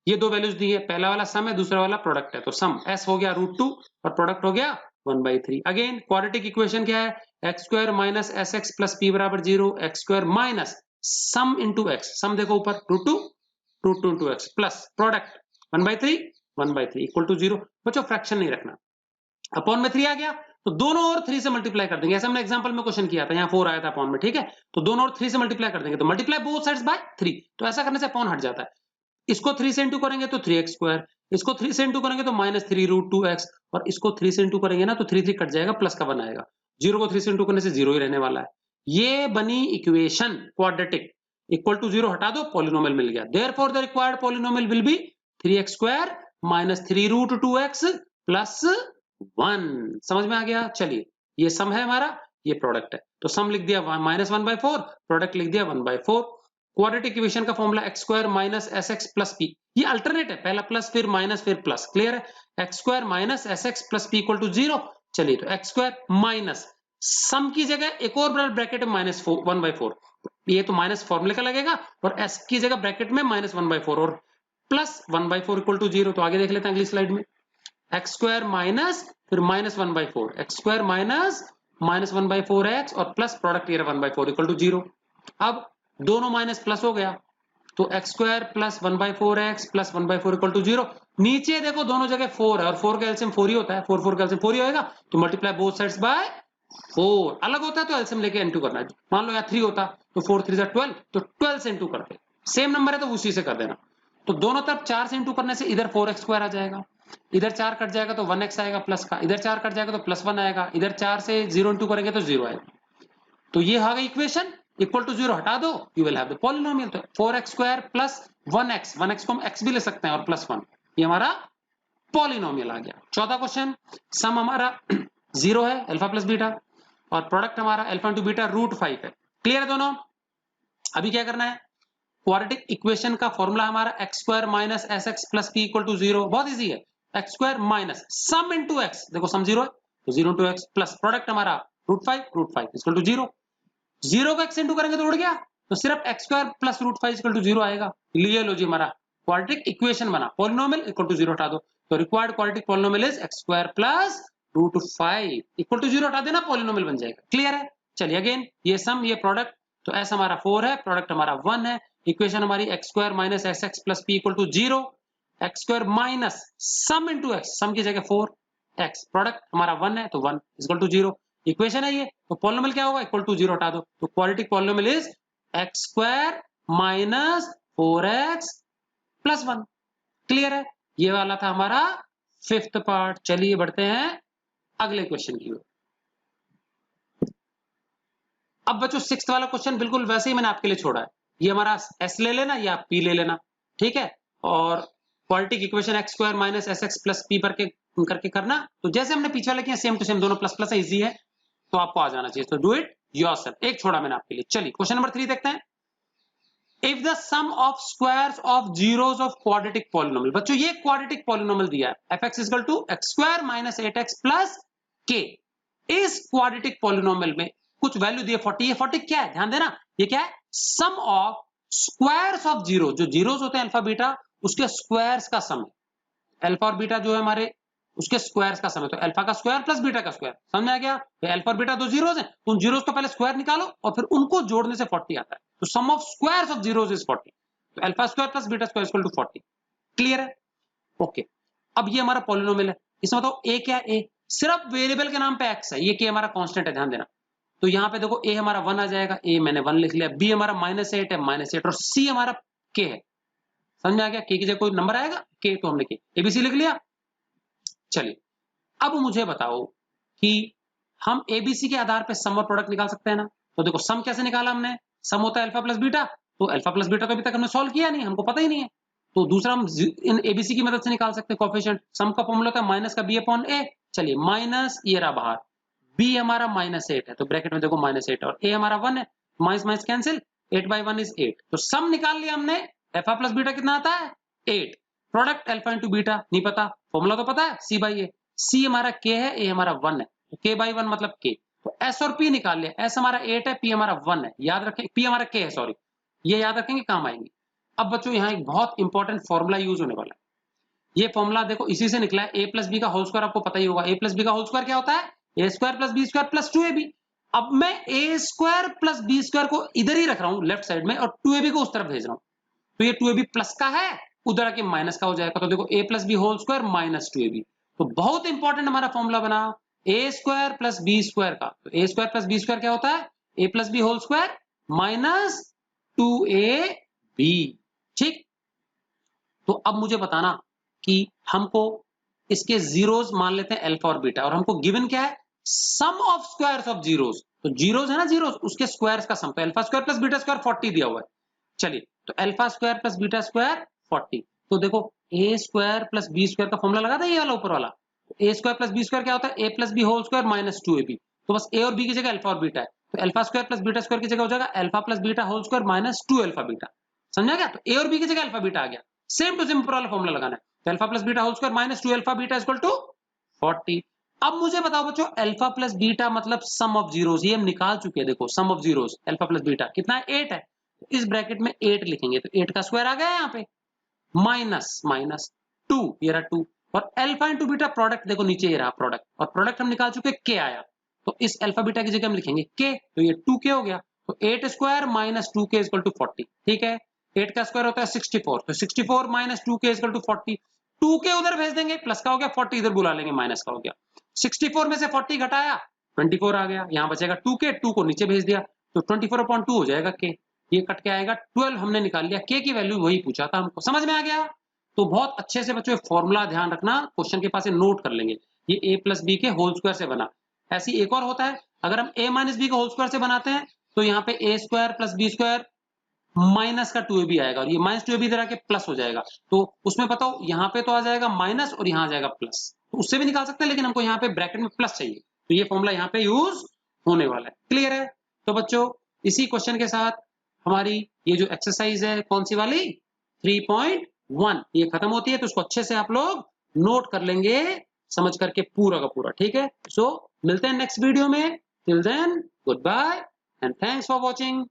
ये दो वैल्यूज दी है, पहला वाला सम है, दूसरा वाला प्रोडक्ट है, तो सम s हो गया √2 और प्रोडक्ट हो गया 1/3। अगेन क्वाड्रेटिक इक्वेशन क्या है, x square minus s x plus p बराबर 0, x square minus sum into x, sum देखो ऊपर √2 into x plus product 1/3 equal to 0। बच्चों फ्रैक्शन नहीं रखना, अपॉन में 3 आ गया तो दोनों और 3 से मल्टीप्लाई कर देंगे, ऐसा हमने एग्जांपल में क्वेश्चन किया था, यहाँ 4 आया था अपॉन में। ठीक है, तो दोनों और 3 से मल्टीप्लाई कर देंगे, तो मल्टीप्लाई बोथ साइड्स बाय 3, तो ऐसा करने से अपॉन हट जाता है। इसको 3 से इंटू करेंगे तो 3x स्क्वायर, इसको 3 से इंटू करेंगे तो -3 √2x, और इसको 3 से इंटू करेंगे ना तो 3 कट जाएगा, प्लस का 1 आएगा, 0 को 3 से इंटू करने से 0 ही रहने वाला है। ये बनी इक्वेशन क्वाड्रेटिक, इक्वल टू 0 हटा दो, पॉलिनोमियल मिल गया, therefore the required polynomial will be 3x square -3 √2x plus 1। समझ में आ गया? चलिए, ये सम है हमारा, ये प्रोडक्ट है, तो सम लिख दिया -1/4, प्रोडक्ट लिख दिया 1/4। क्वाड्रेटिक इक्वेशन का formula x square minus s x plus p, ये अल्टरनेट है, पहला प्लस फिर माइनस फिर प्लस। क्लियर है? X square minus s x plus p equal to 0। चलिए, तो एक्स स्क्वायर माइनस सम की जगह एक और ब्रैकेट में -1/4, ये तो माइनस फॉर्मूले का लगेगा, और एस की जगह ब्रैकेट में -1/4 और प्लस 1/4 इक्वल टू 0। तो आगे देख लेते हैं अगली स्लाइड में, एक्स स्क्वायर माइनस फिर -1/4, एक्स स्क्वायर माइनस -1/4x और प्लस प्रोडक्ट ये 1/4 इक्वल टू 0। अब दोनों माइनस प्लस हो गया, तो x square plus 1/4x plus 1/4 equal to 0। नीचे देखो दोनों जगह 4 है और 4 का एलसीएम 4 ही होता है, 4 का एलसीएम 4 ही होएगा, तो मल्टीप्लाई बोथ साइड्स बाय 4। अलग होता है तो एलसीएम लेके इनटू करना है, मान लो यहाँ 3 होता तो 4 3 12, तो 12 से इनटू करते, सेम नंबर है तो उसी से कर देना। तो दोनों तरफ 4 से इनटू करने से इधर 4x स्क्वायर आ जाएगा, इधर 4 कट जाएगा तो 1x आएगा प्लस का, इधर 4 कट जाएगा तो प्लस 1 आएगा, इधर 4 से 0 इनटू करेंगे तो 0 आएगा। तो ये आ गई इक्वेशन, इक्वल टू 0 हटा दो, you will have the polynomial. तो 4x स्क्वायर प्लस 1x को हम x भी ले सकते हैं और प्लस 1, ये हमारा पॉलिनोमियल आ गया। चौथा क्वेश्चन, सम हमारा 0 है अल्फा प्लस बीटा और प्रोडक्ट हमारा अल्फा टू बीटा √5 है। क्लियर है दोनों? अभी क्या करना है, क्वाड्रेटिक इक्वेशन का फॉर्मूला हमारा x square minus s x plus p equal to 0, बहुत इजी है, x square minus sum into x, देखो सम 0 है तो 0 इंटू एक्स प्लस प्रोडक्ट हमारा √5 इक्वल टू 0, 0 को एक्स इंटू करेंगे तो उड़ गया, तो सिर्फ x square plus √5 equal to 0 आएगा। लिए लो जी, हमारा क्वाड्रेटिक इक्वेशन बना, पॉलिनोमियल इक्वल टू 0 हटा दो, तो required quadratic polynomial is x square plus √5 equal to 0 हटा देना, पॉलिनोमियल बन जाएगा। क्लियर है? चलिए अगेन, ये सम ये प्रोडक्ट, तो एस हमारा 4 है, प्रोडक्ट हमारा 1 है, इक्वेशन हमारी x square minus s x plus p equal to 0, x square minus sum into x, sum की जगह 4 x, प्रोडक्ट हमारा 1 है तो 1 इक्वल टू 0, इक्वेशन है ये, तो पॉलिनोमियल क्या होगा, इक्वल टू 0 हटा दो, तो quadratic polynomial is x square minus 4x plus 1। Clear है, ये वाला था हमारा फिफ्थ पार्ट। चलिए बढ़ते हैं अगले क्वेश्चन की ओर। अब बच्चों सिक्स्थ वाला क्वेश्चन बिल्कुल वैसे ही मैंने आपके लिए छोड़ा है, ये हमारा s ले लेना या p ले लेना, ठीक है, और quadratic equation x square minus sx plus p पर करके करना, तो जैसे हमने पीछे वाले किया सेम टू सेम, दोनों प्लस प्लस है, इजी है, तो आपको आ जाना चाहिए, तो डू इट योरसेल्फ। एक छोड़ा मैंने आपके लिए। चलिए क्वेश्चन नंबर 3 देखते हैं। If the sum of squares of zeros of quadratic polynomial, बच्चों ये क्वाड्रेटिक पॉलिनोमियल दिया है fx equal to x square minus 8x plus k, इस क्वाड्रेटिक पॉलिनोमियल में कुछ वैल्यू दी है 40, ये 40 क्या है, ध्यान देना, ये क्या है, sum of squares of zero, जो जीरोस होते हैं अल्फा बीटा उसके स्क्वायर्स का सम है, अल्फा और बीटा जो है हमारे उसके स्क्वायर्स का सम है, तो अल्फा का स्क्वायर प्लस बीटा का स्क्वायर, समझ में आ गया, तो अल्फा और बीटा दो जीरोस हैं, उन जीरोस को पहले स्क्वायर निकालो और फिर उनको जोड़ने से 40 आता है, तो sum of squares of zeros is 40, तो alpha square plus beta square equal to 40। Clear है, ओके। अब ये हमारा पॉलिनोमियल है, इसमें बताओ a क्या है, a सिर्फ वेरिएबल के नाम पे x है, ये k हमारा कांस्टेंट है, ध्यान देना, तो यहाँ पे देखो a हमारा 1 आ जाएगा, a मैंने 1 लिख लिया, b हमारा -8 है -8, और c हमारा k है, समझ में आ गया, k की जगह कोई नंबर आएगा k, तो हमने k abc लिख लिया। चलिए अब मुझे बताओ कि हम एबीसी के आधार पे सम और प्रोडक्ट निकाल सकते हैं ना, तो देखो सम कैसे निकाला हमने, सम होता है अल्फा प्लस बीटा, तो अल्फा प्लस बीटा तो अभी तक हमने सॉल्व किया नहीं, हमको पता ही नहीं है, तो दूसरा हम इन एबीसी की मदद से निकाल सकते हैं कोएफिशिएंट। सम का फॉर्मूला होता है माइनस का बी अपॉन ए, चलिए माइनस ये रहा बाहर, बी हमारा -8 है, तो ब्रैकेट में देखो -8 और ए हमारा 1 है, माइनस माइनस कैंसिल, 8/1 इज 8, तो सम निकाल लिया हमने, अल्फा प्लस बीटा कितना आता है 8, प्रोडक्ट अल्फा इंटू बीटा नहीं पता, फॉर्मूला तो पता है c/a, c हमारा k है, a हमारा 1 है, तो k/1 मतलब k, तो s और p निकाल लिया, s हमारा 8 है, p हमारा 1 है, याद रखें p हमारा k है, सॉरी, ये याद रखेंगे, काम आएंगे। अब बच्चों यहाँ एक बहुत इंपॉर्टेंट फॉर्मूला यूज होने वाला है, ये फॉर्मूला देखो इसी से निकला है, a प्लस बी का होल स्क्वायर, आपको पता ही होगा a प्लस बी का होल स्क्वायर क्या होता है, a square plus b square plus 2ab। अब मैं a square plus b square को इधर ही रख रहा हूँ लेफ्ट साइड में, और 2ab को उस तरफ भेज रहा हूँ, तो ये 2ab प्लस का है, उधर आके माइनस का हो जाएगा, तो देखो a plus b whole square minus 2ab, तो बहुत इंपॉर्टेंट हमारा फॉर्मूला बना a square plus b square का, तो a square plus b square क्या होता है, a plus b whole square minus 2ab, ठीक। तो अब मुझे बताना कि हमको इसके जीरोस मान लेते हैं अल्फा और बीटा, और हमको गिवन क्या है, sum of squares of zeros, तो जीरोस है ना जीरोस, उसके स्क्वायर्स का सम, तो alpha square plus beta square 40 दिया हुआ है, चलिए तो alpha square plus beta square 40, तो देखो a square plus b square का फॉर्मूला लगा था ये वाला ऊपर वाला, a square plus b square क्या होता है, a plus b whole square minus 2ab, तो बस a और b की जगह अल्फा और बीटा है, तो alpha square plus beta square की जगह हो जाएगा alpha plus beta whole square minus 2 alpha beta, समझा गया, तो a और b की जगह अल्फा बीटा आ गया, सेम टू सेम ऊपर वाला फॉर्मूला लगाना है, तो alpha plus beta whole square minus 2 alpha beta equal to 40। अब मुझे बताओ बच्चों अल्फा प्लस बीटा मतलब सम ऑफ जीरोस, ये हम निकाल चुके हैं, देखो sum of zeros alpha plus beta कितना है 8 है, तो इस ब्रैकेट में 8 लिखेंगे, तो 8 का स्क्वायर आ गया यहाँ पे, माइनस माइनस 2, ये रहा 2, और अल्फा इंटू बीटा प्रोडक्ट देखो नीचे ये रहा प्रोडक्ट, और प्रोडक्ट हम निकाल चुके के आया, तो इस अल्फा बीटा की जगह हम लिखेंगे के, तो ये 2k हो गया, तो 8 square minus 2k equal to 40, ठीक है, 8 का स्क्वायर होता है 64, तो 64 minus 2k equal to 40, 2k उधर भेज देंगे, प्लस का हो गया, 40 इधर बुला लेंगे, माइनस का हो गया, 64 में से 40 घटाया 24 आ गया, यहाँ बचेगा 2k, 2 को नीचे भेज दिया, तो 24/2 हो जाएगा k, ये कट के आएगा 12, हमने निकाल लिया, k की वैल्यू वही पूछा था हमको, समझ में आ गया। तो बहुत अच्छे से बच्चों फॉर्मूला ध्यान रखना, क्वेश्चन के पास नोट कर लेंगे, ये a प्लस बी के होल स्क्वायर से बना, ऐसी एक और होता है, अगर हम a माइनस बी के होल स्क्वायर से बनाते हैं तो यहाँ पे a square plus b square minus का 2ab आएगा, और ये माइनस 2ab इधर आके प्लस हो जाएगा, तो उसमें बताओ यहाँ पे तो आ जाएगा माइनस और यहाँ आ जाएगा प्लस, तो उससे भी निकाल सकते हैं, लेकिन हमको यहाँ पे ब्रैकेट में प्लस चाहिए, तो ये फॉर्मूला यहाँ पे यूज होने वाला है। क्लियर है, तो बच्चों इसी क्वेश्चन के साथ हमारी ये जो एक्सरसाइज है कौन सी वाली 3.1 ये खत्म होती है, तो उसको अच्छे से आप लोग नोट कर लेंगे समझ करके पूरा का पूरा, ठीक है। सो मिलते हैं नेक्स्ट वीडियो में, till then good bye and thanks for watching.